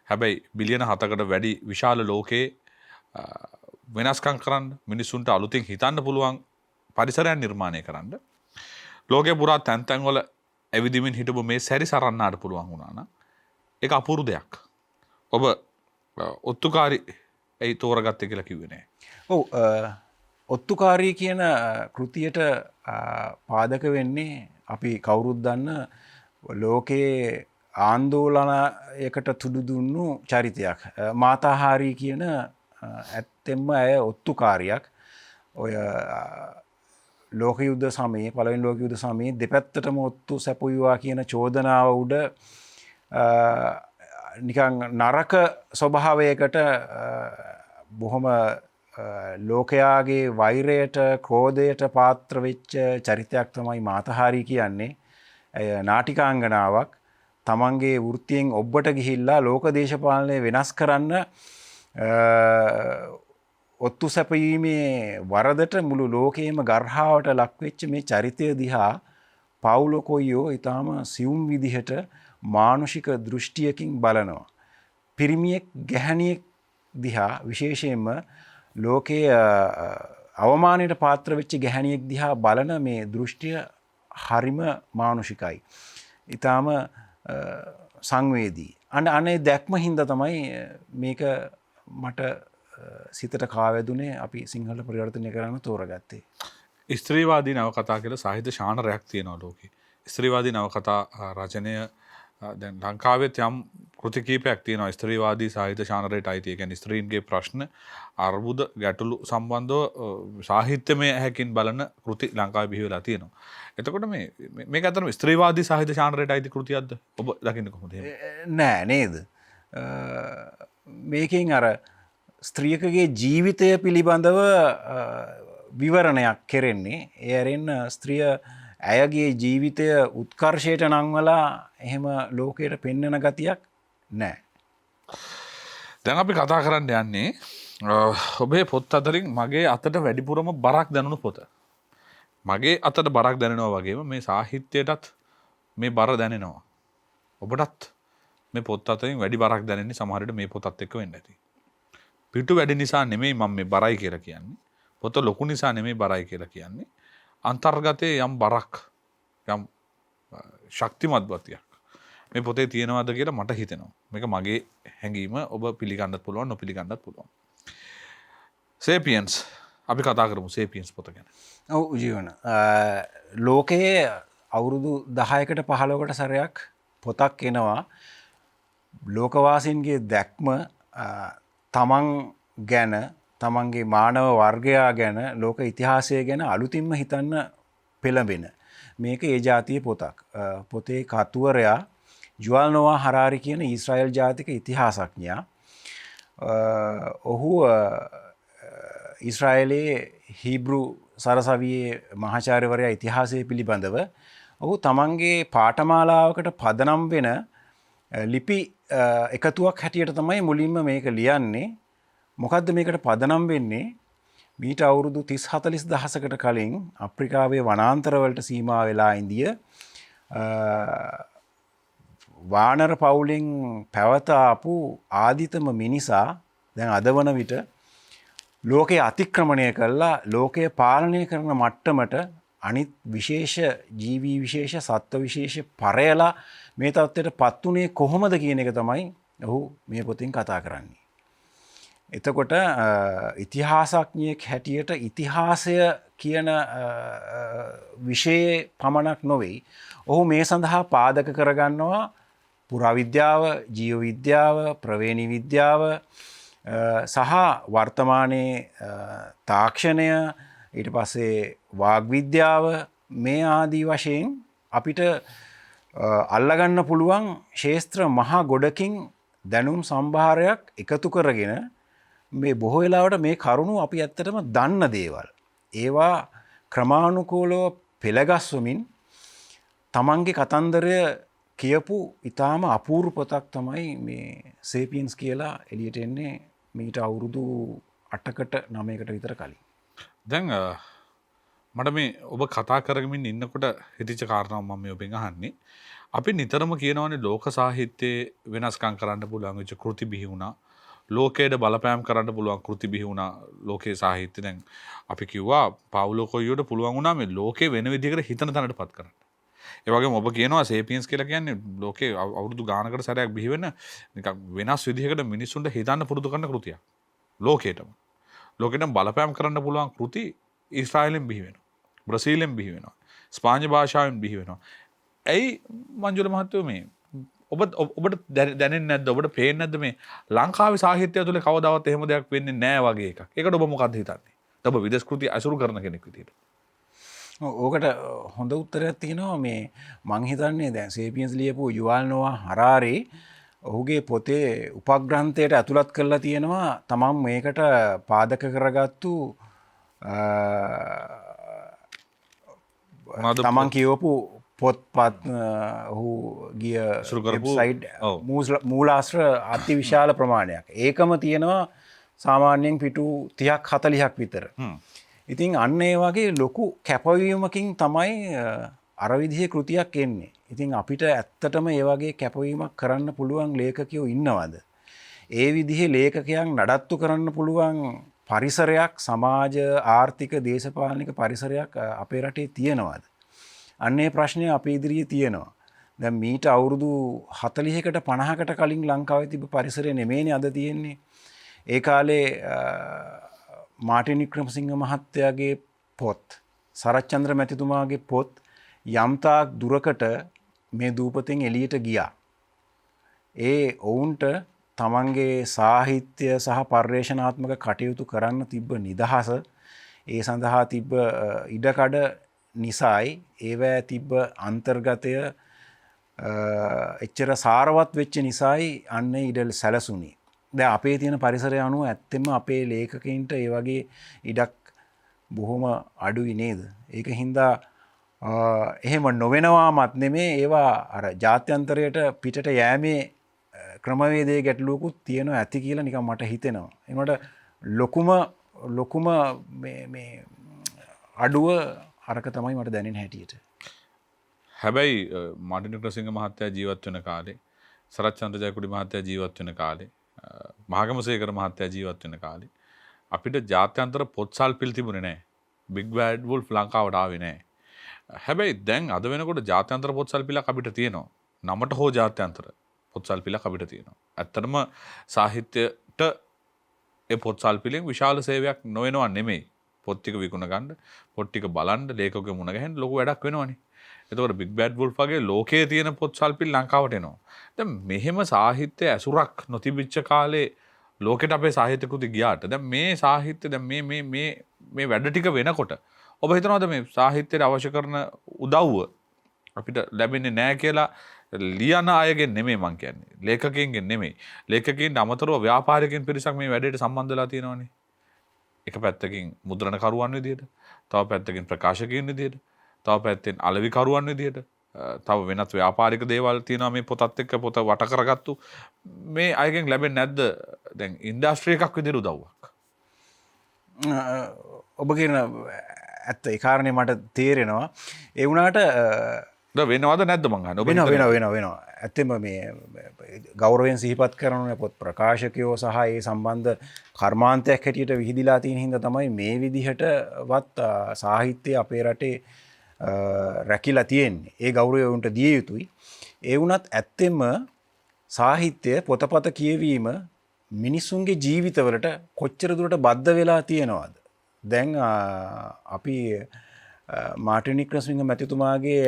හැබැයි බිලියන 7කට වැඩි විශාල ලෝකයේ වෙනස්කම් කරන්න මිනිසුන්ට අලුතින් හිතන්න පුළුවන් පරිසරයක් නිර්මාණය කරන්න ලෝකේ පුරා තැන් තැන් වල ඇවිදිමින් හිටපු මේ සැරිසරන්නාට පුළුවන් වුණා නම් ඒක අපූර්ව දෙයක්. ඔබ ඔත්තුකාරී ඒ තෝරගත්තේ කියලා කිව්වේ නෑ. ඔව් ඔත්තුකාරී කියන කෘතියට පාදක වෙන්නේ අපි කවුරුත් දන්න ලෝකයේ ආන්දෝලනයකට තුඩු දුන්නු චරිතයක්. මාතාහාරී කියන ඇත්තෙන්ම ඇය ඔත්තුකාරියක්. ඔය ලෝක යුද්ධ සමයේ පළවෙනි ලෝක යුද්ධ සමයේ දෙපැත්තටම ඔත්තු සැපුවා කියන චෝදනාව උඩ නිකන් නරක ස්වභාවයකට බොහොම ලෝකයාගේ වෛරයට ක්‍රෝධයට පාත්‍ර වෙච්ච චරිතයක් තමයි මාතහාරී කියන්නේ. ඇය නාටිකාංගනාවක්. තමන්ගේ වෘත්තියෙන් ඔබ්බට ගිහිල්ලා ලෝක දේශපාලනය වෙනස් කරන්න ඔත්තු සැපීමේ වරදට මුළු ලෝකයේම ගර්හාවට ලක්වෙච්ච මේ චරිතය දිහා පවුලෝ කොයියෝ ඊටාම සියුම් විදිහට මානුෂික දෘෂ්ටියකින් බලනවා. පිරිමියෙක් ගැහණියෙක් දිහා විශේෂයෙන්ම ලෝකයේ අවමානයට පාත්‍ර වෙච්ච ගැහැණියෙක් දිහා බලන මේ දෘෂ්ටිය හරිම මානුෂිකයි. ඊටාම සංවේදී. අනේ දැක්ම හින්දා තමයි මේක මට සිතට කාවැදුනේ අපි සිංහල පරිවර්තනය කරන්න තෝරගත්තේ. ස්ත්‍රීවාදී නවකතා කියලා සාහිත්‍ය ශානරයක් තියෙනවා ලෝකේ. ස්ත්‍රීවාදී නවකතා රචනය දැන් ලංකාවෙත් යම් කෘති කීපයක් තියෙනවා ස්ත්‍රීවාදී සාහිත්‍ය ශානරයට අයිති. ඒ කියන්නේ ස්ත්‍රීන්ගේ ප්‍රශ්න අර්බුද ගැටලු සම්බන්ධව සාහිත්‍යමය හැකින් බලන කෘති ලංකාවේ බිහි වෙලා තියෙනවා. එතකොට මේක අතරම ස්ත්‍රීවාදී සාහිත්‍ය ශානරයට අයිති කෘතියක්ද? ඔබ දකින්නේ කොහොමද? නෑ නේද? මේකෙන් අර ස්ත්‍රියකගේ ජීවිතය පිළිබඳව විවරණයක් කෙරෙන්නේ. ඒ ඇරෙන්න ස්ත්‍රිය ඇයගේ ජීවිතය උත්කර්ෂයට නංවලා එහෙම ලෝකයට පෙන්වන ගතියක් නෑ. දැන් අපි කතා කරන්න යන්නේ ඔබේ පොත් අතරින් මගේ අතට වැඩිපුරම බරක් දැනුණු පොත. මගේ අතට බරක් දැනෙනවා වගේම මේ සාහිත්‍යයටත් මේ බර දැනෙනවා. ඔබටත් මේ පොත් අතරින් වැඩි බරක් දැනෙන්නේ සමහර විට මේ පොතත් එක්ක වෙන්න ඇති. පිටු වැඩි නිසා නෙමෙයි මම මේ බරයි කියලා කියන්නේ. පොත ලොකු නිසා නෙමෙයි බරයි කියලා කියන්නේ. අන්තර්ගතයේ යම් බරක් යම් ශක්තිමත් ගතියක් මේ පොතේ තියෙනවද කියලා මට හිතෙනවා. මේක මගේ හැඟීම. ඔබ පිළිගන්නත් පුළුවන් නොපිළිගන්නත් පුළුවන්. සේපියන්ස් අපි කතා කරමු සේපියන්ස් පොත ගැන. ඔව් ජීවන. ලෝකයේ අවුරුදු 10කට 15කට සැරයක් පොතක් එනවා. ලෝකවාසීන්ගේ දැක්ම තමන් ගැන තමන්ගේ මානව වර්ගයා ගැන ලෝක ඉතිහාසය ගැන අලුතින්ම හිතන්න පෙළඹෙන මේක ඒ ජාතියේ පොතක්. පොතේ කතුවරයා ජුවල් නොවා හරාරි කියන ඊශ්‍රායල් ජාතික ඉතිහාසඥයා. ඔහු ඊශ්‍රායලයේ හීබ්‍රු සරසවියේ මහාචාර්යවරයා ඉතිහාසය පිළිබඳව ඔහු තමන්ගේ පාඨමාලාවකට පදනම් වෙන ලිපි එකතුවක් හැටියට තමයි මුලින්ම මේක ලියන්නේ. මොකද්ද මේකට පදනම් වෙන්නේ? මීට අවුරුදු 30-40 දහසකට කලින් අප්‍රිකාවේ වනාන්තරවලට සීමා වෙලා ඉඳිය වානර පවුලෙන් පැවත ආපු ආදිතම මිනිසා දැන් අද වන විට ලෝකයේ අතික්‍රමණය කළා ලෝකය පාලනය කරන මට්ටමට අනිත් විශේෂ ජීවී විශේෂ සත්ත්ව විශේෂ පරයලා මේ තත්ත්වයට පත් වුණේ කොහොමද කියන එක තමයි ඔහු මේ පොතින් කතා කරන්නේ. එතකොට ඉතිහාසඥයෙක් හැටියට ඉතිහාසය කියන විෂයේ පමණක් නොවෙයි. ඔහු මේ සඳහා පාදක කරගන්නවා පුරාවිද්‍යාව, ජීව විද්‍යාව, ප්‍රවේණි විද්‍යාව සහ වර්තමානයේ තාක්ෂණය, ඊට පස්සේ වාග් විද්‍යාව මේ ආදී වශයෙන් අපිට අල්ලගන්න පුළුවන් ශේස්ත්‍ර මහා ගොඩකින් දැනුම් සම්භාරයක් එකතු කරගෙන මේ බොහෝ වෙලාවට මේ කරුණු අපි ඇත්තටම දන්න දේවල්. ඒවා ක්‍රමානුකූලව පෙළගස්වමින් තමන්ගේ කතන්දරය කියපු ඊටාම අපූර්ව පොතක් තමයි මේ සේපියන්ස් කියලා එළියට එන්නේ මීට අවුරුදු 8කට 9කට විතර කලින්. දැන් මට මේ ඔබ කතා කරමින් ඉන්නකොට හිතච්ච කාරණාව මම මේ ඔබෙන් අහන්නේ. අපි නිතරම කියනවානේ ලෝක සාහිත්‍යයේ වෙනස්කම් කරන්න පුළුවන් වෙච්ච කෘති බිහි වුණා. ලෝකයට බලපෑම් කරන්න පුළුවන් කෘති බිහි වුණා ලෝකයේ සාහිත්‍ය. දැන් අපි කිව්වා පාවුලෝ කොයියෝට පුළුවන් වුණා මේ ලෝකේ වෙන විදිහකට හිතන තැනටපත් කරන්න. ඒ වගේම ඔබ කියනවා සේපියන්ස් කියලා කියන්නේ ලෝකේ අවුරුදු ගානකට සැරයක් බිහි වෙන නිකන් වෙනස් විදිහකට මිනිස්සුන්ට හිතන්න පුරුදු කරන කෘතියක්. ලෝකේටම බලපෑම් කරන්න පුළුවන් කෘති ඊශ්‍රායලෙන් බිහි වෙනවා. බ්‍රසීලෙන් බිහි වෙනවා. ස්පාඤ්ඤ භාෂාවෙන් බිහි වෙනවා. ඇයි මංජුල මහත්තයෝ මේ ඔබට දැනෙන්නේ නැද්ද? ඔබට පේන්නේ නැද්ද මේ ලංකාවේ සාහිත්‍යය තුළ කවදාවත් එහෙම දෙයක් වෙන්නේ නැහැ වගේ එකක්? ඒකට ඔබ මොකක්ද හිතන්නේ? ඔබ විදේශ කෘති අසුරු කරන කෙනෙක් විදියට. ඕකට හොඳ උත්තරයක් තියෙනවා. මේ මං හිතන්නේ දැන් සේපියන්ස් ලියපු යුවල් නොවා හරාරි ඔහුගේ පොතේ උපග්‍රන්ථයට ඇතුළත් කරලා තියෙනවා තමන් මේකට පාදක කරගත්තු තමන් කියවපු පොත්පත් ඔහු ගිය වෙබ්සයිට් මූලාශ්‍ර අති විශාල ප්‍රමාණයක්. ඒකම තියෙනවා සාමාන්‍යයෙන් පිටු 30ක් 40ක් විතර. ඉතින් අන්න ඒ වගේ ලොකු කැපවීමකින් තමයි අර විදිහේ කෘතියක් එන්නේ. ඉතින් අපිට ඇත්තටම ඒ වගේ කැපවීමක් කරන්න පුළුවන් ලේඛකයෝ ඉන්නවද? ඒ විදිහේ ලේඛකයන් නඩත්තු කරන්න පුළුවන් පරිසරයක් සමාජ ආර්ථික දේශපාලනික පරිසරයක් අපේ රටේ තියෙනවද? අන්නේ ප්‍රශ්නය අපේ ඉදිරියේ තියෙනවා. දැන් මීට අවුරුදු 40කට 50කට කලින් ලංකාවේ තිබ්බ පරිසරය නෙමෙයිනේ අද තියෙන්නේ. ඒ කාලේ මාර්ටින් වික්‍රමසිංහ මහත්තයාගේ පොත්, සරච්චන්ද්‍ර මැතිතුමාගේ පොත් යම්තාක් දුරකට මේ දූපතෙන් එළියට ගියා. ඒ ඔවුන්ට තමන්ගේ සාහිත්‍ය සහ පර්යේෂණාත්මක කටයුතු කරන්න තිබ්බ නිදහස, ඒ සඳහා තිබ්බ ඉඩකඩ නිසායි, ඒවැ තිබ්බ අන්තර්ගතය එච්චර සාරවත් වෙච්ච නිසායි අන්න ඉඩ සැලසුණි. දැන් අපේ තියෙන පරිසරය අනුව ඇත්තෙම අපේ ලේඛකයින්ට ඒ වගේ ඉඩක් බොහොම අඩුයි නේද? ඒක හින්දා එහෙම නොවෙනවාමත් නෙමේ, ඒවා අර ජාත්‍යන්තරයට පිටට යෑමේ ක්‍රමවේදයේ ගැටලුවකුත් තියෙනවා ඇති කියලා නිකන් මට හිතෙනවා. ඒකට ලොකුම මේ අඩුව අරක තමයි මට දැනෙන හැටියට. හැබැයි මාර්ටින් වික්‍රමසිංහ මහත්තයා ජීවත් වෙන කාලේ, සරච්චන්ද්‍ර ජයකොඩි මහත්තයා ජීවත් වෙන කාලේ, මහගමසේකර මහත්තයා ජීවත් වෙන කාලේ අපිට ජාත්‍යන්තර පොත්සල් පිල් තිබුණේ නැහැ. බිග් බෑඩ් වුල්ෆ් ලංකාවට ආවේ නැහැ. හැබැයි දැන් අද වෙනකොට ජාත්‍යන්තර පොත්සල් පිලක් අපිට තියෙනවා. නමට හෝ ජාත්‍යන්තර පොත්සල් පිලක් අපිට තියෙනවා. ඇත්තටම සාහිත්‍යයට ඒ පොත්සල් පිලෙන් විශාල සේවයක් නොවෙනවා නෙමෙයි. පොත් ටික විකුණ ගන්න, පොත් ටික බලන්න, ලේඛකගේ මුණ ගැහෙන්න ලොකු වැඩක් වෙනවනේ. එතකොට බිග් බෑඩ් වුල්ෆ් වගේ ලෝකයේ තියෙන පොත්සල් පිල් ලංකාවට එනවා. දැන් මෙහෙම සාහිත්‍ය ඇසුරක් නොතිබිච්ච කාලේ ලෝකෙට අපේ සාහිත්‍ය කෘති ගියාට දැන් මේ සාහිත්‍ය දැන් මේ වැඩ ටික වෙනකොට ඔබ හිතනවද මේ සාහිත්‍යයට අවශ්‍ය කරන උදව්ව අපිට ලැබෙන්නේ නැහැ කියලා? ලියන අයගෙන් නෙමෙයි මං කියන්නේ. ලේඛකයන්ගෙන් නෙමෙයි. ලේඛකයන්ට අමතරව ව්‍යාපාරිකයන් පිරිසක් මේ වැඩේට සම්බන්ධ වෙලා තියෙනවනේ. එක පැත්තකින් මුද්‍රණකරුවන් විදියට, තව පැත්තකින් ප්‍රකාශකයන් විදියට, තව පැත්තෙන් අලෙවිකරුවන් විදියට, තව වෙනත් ව්‍යාපාරික දේවල් තියෙනවා මේ පොතත් එක්ක පොත වට කරගත්තු. මේ අයගෙන් ලැබෙන්නේ නැද්ද දැන් ඉන්ඩස්ට්‍රි එකක් විදියට උදව්වක්? ඔබ කියන ඇත්ත ඒ කාරණේ මට තේරෙනවා. ඒ වුණාට වෙනවද නැද්ද මං අහන්නේ? වෙනවා. ඇත්තම මේ ගෞරවයෙන් සිහිපත් කරන පොත් ප්‍රකාශකයෝ සහ ඒ සම්බන්ධ කර්මාන්තයක් හැටියට විහිදිලා තියෙන හින්දා තමයි මේ විදිහටවත් සාහිත්‍ය අපේ රටේ රැකිලා තියෙන්නේ. ඒ ගෞරවය උන්ට දිය යුතුයි. ඒ වුණත් ඇත්තෙම සාහිත්‍ය පොතපත කියවීම මිනිස්සුන්ගේ ජීවිතවලට කොච්චර දුරට බද්ධ වෙලා තියෙනවද? දැන් අපි මාර්ටින් වික්‍රමසිංහ මැතිතුමාගේ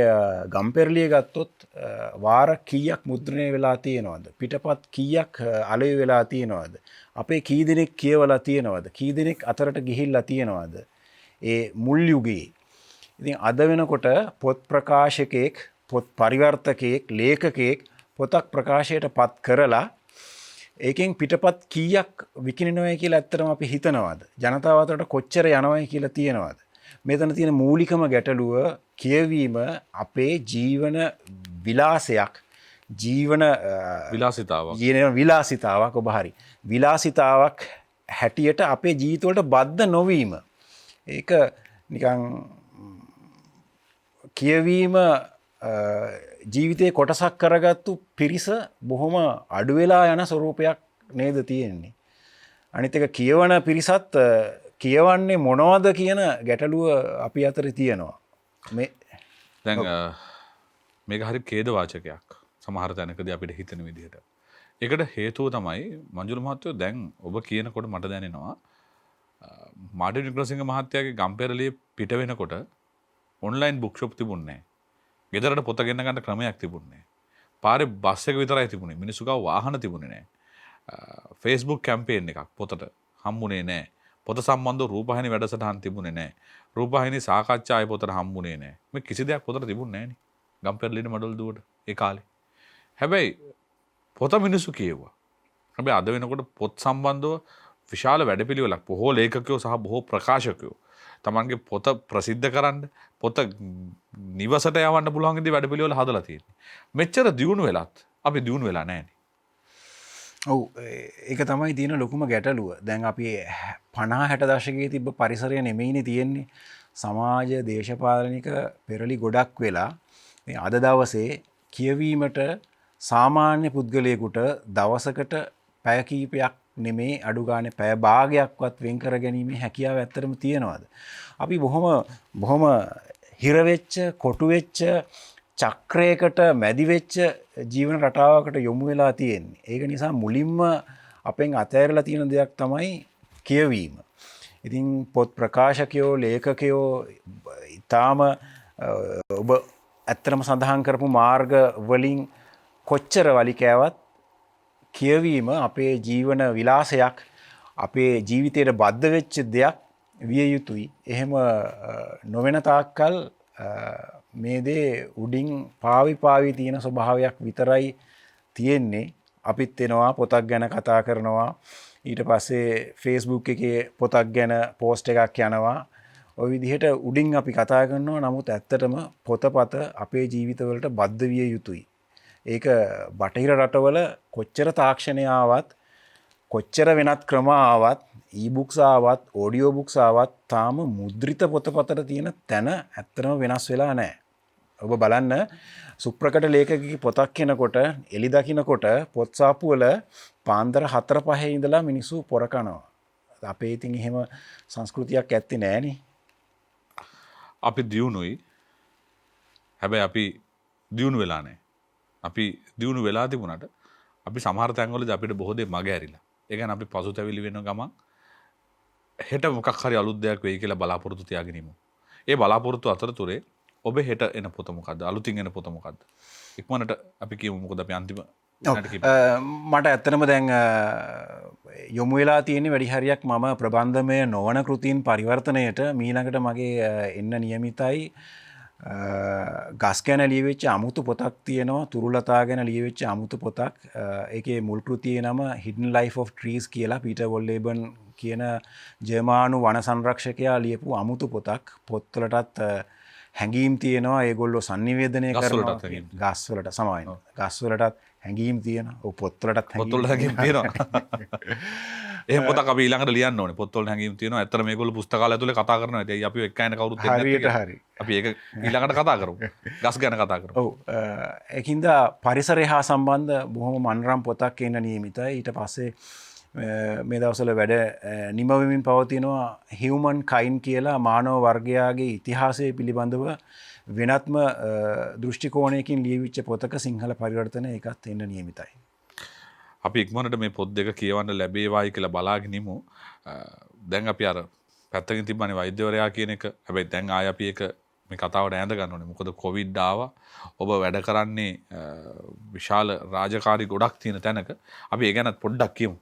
ගම්පෙරළිය ගත්තොත් වාර කීයක් මුද්‍රණය වෙලා තියෙනවද? පිටපත් කීයක් අලෙවි වෙලා තියෙනවද? අපේ කී දෙනෙක් කියවලා තියෙනවද? කී දෙනෙක් අතරට ගිහිල්ලා තියෙනවද? ඒ මුල් යුගයේ. ඉතින් අද වෙනකොට පොත් ප්‍රකාශකයෙක්, පොත් පරිවර්තකයෙක්, ලේඛකයෙක් පොතක් ප්‍රකාශයට පත් කරලා ඒකෙන් පිටපත් කීයක් විකිනෙනවයි කියලා ඇත්තටම අපි හිතනවාද? ජනතාව අතරට කොච්චර යනවයි කියලා තියෙනවද? මෙතන තියෙන මූලිකම ගැටලුව කියවීම අපේ ජීවන විලාසයක්, ජීවන විලාසිතාවක් ඔබ හරි. විලාසිතාවක් හැටියට අපේ ජීවිතවලට බද්ධ නොවීම. ඒක නිකන් කියවීම ජීවිතේ කොටසක් කරගත්තු පිරිස බොහොම අඩු වෙලා යන ස්වරූපයක් නේද තියෙන්නේ. අනිත් එක කියවන පිරිසත් කියවන්නේ මොනවද කියන ගැටලුව අපි අතර තියෙනවා. දැන් මේක හරි ඛේද වාචකයක් සමහර තැනකදී අපිට හිතෙන විදිහට. ඒකට හේතුව තමයි මංජුල මහත්තයෝ දැන් ඔබ කියනකොට මට දැනෙනවා මාර්ටින් වික්‍රමසිංහ මහත්තයාගේ ගම්පෙරළිය පිට වෙනකොට ඔන්ලයින් බුක් ෂොප් තිබුණේ නැහැ. ගෙදරට පොත ගෙන්න ගන්න ක්‍රමයක් තිබුණේ නැහැ. පාරේ බස් එක විතරයි තිබුණේ. මිනිස්සු ගාව වාහන තිබුණේ නැහැ. Facebook කැම්පේන් එකක් පොතට හම්බුනේ නැහැ. පොත සම්බන්ධව රූපවාහිනී වැඩසටහන් තිබුණේ නැහැ. රූපවාහිනී සාකච්ඡා ආයේ පොතට හම්බුනේ නැහැ. මේ කිසි දෙයක් පොතට තිබුණේ නැහැ නේ. ගම්පෙරළියේ මඩොල් දුවට ඒ කාලේ. හැබැයි පොත මිනිස්සු කියෙව්වා. හැබැයි අද වෙනකොට පොත් සම්බන්ධව විශාල වැඩපිළිවෙලක් බොහෝ ලේඛකයෝ සහ බොහෝ ප්‍රකාශකයෝ තමන්ගේ පොත ප්‍රසිද්ධ කරන්න, පොත නිවසට යවන්න පුළුවන් විදිහේ වැඩපිළිවෙල හදලා තියෙනවා. මෙච්චර දියුණු වෙලත් අපි දියුණු වෙලා නැහැ නේ. ඔව්, ඒක තමයි තියෙන ලොකුම ගැටලුව. දැන් අපි 50-60 දශකයේ තිබ්බ පරිසරය නෙමෙයිනේ තියෙන්නේ. සමාජ දේශපාලනික පෙරලි ගොඩක් වෙලා මේ අද දවසේ කියවීමට සාමාන්‍ය පුද්ගලයෙකුට දවසකට පැය කීපයක් නෙමේ අඩු ගානේ පැය භාගයක්වත් වෙන් කර ගැනීමේ හැකියාව ඇත්තටම තියෙනවද? අපි බොහොම හිරවෙච්ච කොටු වෙච්ච චක්‍රයකට මැදි වෙච්ච ජීවන රටාවකට යොමු වෙලා තියෙන්නේ. ඒක නිසා මුලින්ම අපෙන් අතෑරලා තියෙන දෙයක් තමයි කියවීම. ඉතින් පොත් ප්‍රකාශකයෝ ලේඛකයෝ ඊටාම ඔබ ඇත්තටම සඳහන් කරපු මාර්ග වලින් කොච්චර වලි කෑවත් කියවීම අපේ ජීවන විලාසයක් අපේ ජීවිතයට බද්ධ වෙච්ච දෙයක් විය යුතුයි. එහෙම නොවන තාක්කල් මේ දේ උඩින් පාවි තියෙන ස්වභාවයක් විතරයි තියෙන්නේ. අපිත් එනවා පොතක් ගැන කතා කරනවා. ඊට පස්සේ Facebook එකේ පොතක් ගැන පෝස්ට් එකක් යනවා. ওই විදිහට උඩින් අපි කතා කරනවා. නමුත් ඇත්තටම පොතපත අපේ ජීවිතවලට බද්ධ විය යුතුයි. ඒක බටහිර රටවල කොච්චර තාක්ෂණය ආවත් කොච්චර වෙනත් ක්‍රම ආවත් ඊබුක්ස් ආවත් ඔඩියෝ බුක්ස් ආවත් තාම මුද්‍රිත පොතපතට තියෙන තැන ඇත්තටම වෙනස් වෙලා නැහැ. ඔබ බලන්න සුප්‍රකට ලේඛකගේ පොතක් කියනකොට එලි දකින්නකොට පොත් සාප්පුවල පාන්දර 4-5 ඉඳලා මිනිස්සු පොර කනවා. අපේ ඉතින් එහෙම සංස්කෘතියක් ඇත්තේ නැහනේ. අපි දියුණුයි. හැබැයි අපි දියුණු වෙලා නැහැ. අපි දියුණු වෙලා තිබුණාට අපි සමහර තැන්වලදී අපිට බොහෝ දේ මග ඇරිලා. ඒ කියන්නේ අපි පසුතැවිලි වෙන ගමන් හෙට මොකක් හරි අලුත් දෙයක් වෙයි කියලා බලාපොරොත්තු තියාගෙන ඉමු. ඒ බලාපොරොත්තු අතරතුරේ ඔබ හෙට එන පොත මොකද්ද? අලුතින් එන පොත මොකද්ද? ඉක්මනට අපි කියමු මොකද අපි අන්තිම මට ඇත්තටම දැන් යොමු වෙලා තියෙන්නේ වැඩි හරියක් මම ප්‍රබන්ධමය නොවන කෘතීන් පරිවර්තනයට මීළඟට මගේ එන්න නියමිතයි. ගස් ගැන ලියවෙච්ච අමුතු පොතක් තියෙනවා. තුරුලතා ගැන ලියවෙච්ච අමුතු පොතක්. ඒකේ මුල් කෘතියේ නම Hidden Life of Trees කියලා පීටර් වොල්ලේබන් කියන ජර්මානු වන සංරක්ෂකයා ලියපු අමුතු පොතක්. පොත්වලටත් හැඟීම් තියෙනවා. ඒගොල්ලෝ sannivedanaya කරනවා. ගස්වලට සමාවෙන්න. ගස්වලටත් හැඟීම් තියෙනවා. ඔව් පොත්වලටත් හැඟීම් තියෙනවා. එහෙම පොතක් අපි ඊළඟට ලියන්න ඕනේ. පොත්වල හැඟීම් තියෙනවා. ඇත්තට මේගොල්ලෝ පුස්තකාලය ඇතුලේ කතා කරනවා. ඉතින් අපි එක්ක යන කවුරුත් එන්නේ හරියට හරි. අපි ඒක ඊළඟට කතා කරමු. ගස් ගැන කතා කරමු. ඔව්. ඒකින්ද පරිසරය හා සම්බන්ධ බොහොම මනරම් පොතක් එන්න නියමිතයි. ඊට පස්සේ මේ දවස්වල වැඩ නිම වෙමින් පවතිනවා Human Kind කියලා මානව වර්ගයාගේ ඉතිහාසය පිළිබඳව වෙනත්ම දෘෂ්ටි කෝණයකින් ලියවිච්ච පොතක සිංහල පරිවර්තනය ඒකත් එන්න නියමිතයි. අපි ඉක්මනට මේ පොත් දෙක කියවන්න ලැබේවායි කියලා බලාගෙන ඉමු. දැන් අපි අර පැත්තකින් තිබ්බනේ වෛද්‍යවරයා කියන එක. හැබැයි දැන් ආය අපි ඒක මේ කතාවට ඈඳ ගන්න ඕනේ. මොකද කොවිඩ් ආවා. ඔබ වැඩ කරන්නේ විශාල රාජකාරි ගොඩක් තියෙන තැනක. අපි ඒ ගැනත් පොඩ්ඩක් කියමු.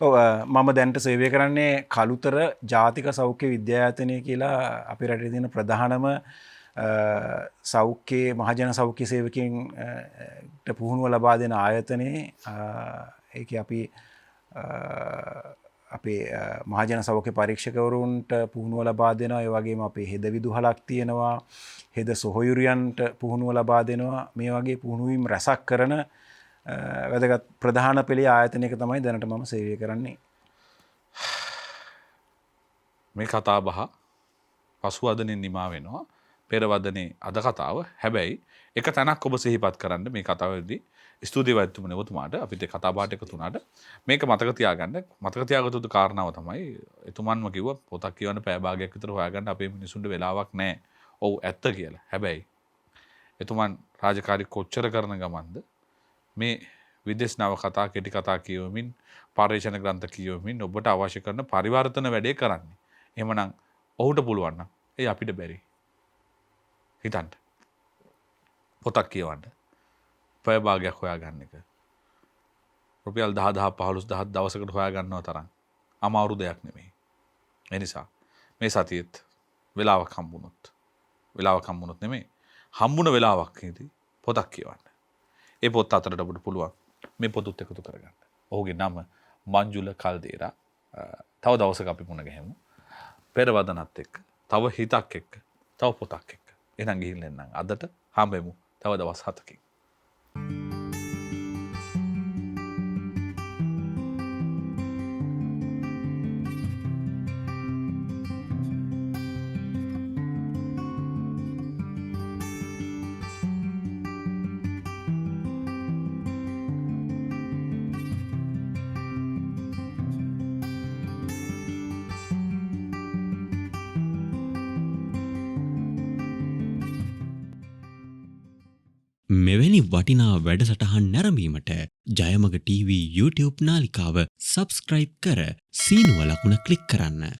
ඔව් මම දැන්ට සේවය කරන්නේ කළුතර ජාතික සෞඛ්‍ය විද්‍යායතනය කියලා අපේ රටේ තියෙන ප්‍රධානම සෞඛ්‍ය මහජන සෞඛ්‍ය සේවකයන්ට පුහුණුව ලබා දෙන ආයතනයේ ඒකේ අපි අපේ මහජන සෞඛ්‍ය පරීක්ෂකවරුන්ට පුහුණුව ලබා දෙනවා. ඒ වගේම අපේ හෙද විදුහලක් තියෙනවා. හෙද සොහොයුරියන්ට පුහුණුව ලබා දෙනවා. මේ වගේ පුහුණුවීම් රැසක් කරන වැදගත් ප්‍රධාන පෙළේ ආයතනයක තමයි දැනට මම සේවය කරන්නේ. මේ කතා බහ පසුවදනින් නිමා වෙනවා. පෙරවදනේ අද කතාව. හැබැයි එක තැනක් ඔබ සිහිපත් කරන්න මේ කතාවේදී ස්තුතියි වෛද්‍යතුමනි ඔබතුමාට අපිට කතා බහට එකතු වුණාට මේක මතක තියාගන්න. මතක තියාගත යුතු කාරණාව තමයි එතුමන්ම කිව්වා පොතක් කියවන්න පැය භාගයක් විතර හොයාගන්න අපේ මිනිසුන්ට වෙලාවක් නැහැ. ඔව් ඇත්ත කියලා. හැබැයි එතුමන් රාජකාරී කොච්චර කරන ගමන්ද මේ විදේශ නව කතා කෙටි කතා කියවමින් පරිශන ග්‍රන්ථ කියවමින් ඔබට අවශ්‍ය කරන පරිවර්තන වැඩේ කරන්නේ. එහෙමනම් ඔහුට පුළුවන් නම් ඒ අපිට බැරි. හිතන්න. පොතක් කියවන්න. පැය භාගයක් හොයාගන්න එක. රුපියල් 10,000 15,000 දවසකට හොයාගන්නව තරම් අමාරු දෙයක් නෙමෙයි. ඒ නිසා මේ සතියේත් වෙලාවක් හම්බුනොත් නෙමෙයි. හම්බුන වෙලාවක් ඉදී පොතක් කියවන්න. ඒ පොත් අතරට ඔබට පුළුවන් මේ පොතුත් එකතු කරගන්න. ඔහුගේ නම මංජුල කල්දේරා. තව දවසක අපි මුණ ගැහෙමු. පෙරවදනත් එක්ක, තව හිතක් එක්ක, තව පොතක් එක්ක. එහෙනම් ගිහින් එන්නම්. අදට හම්බෙමු තව දවස් 7කින්. මෙවැනි වටිනා වැඩසටහන් නැරඹීමට ජයමග TV YouTube නාලිකාව සබස්ක්‍රයිබ් කර සීනුව ලකුණ ක්ලික් කරන්න.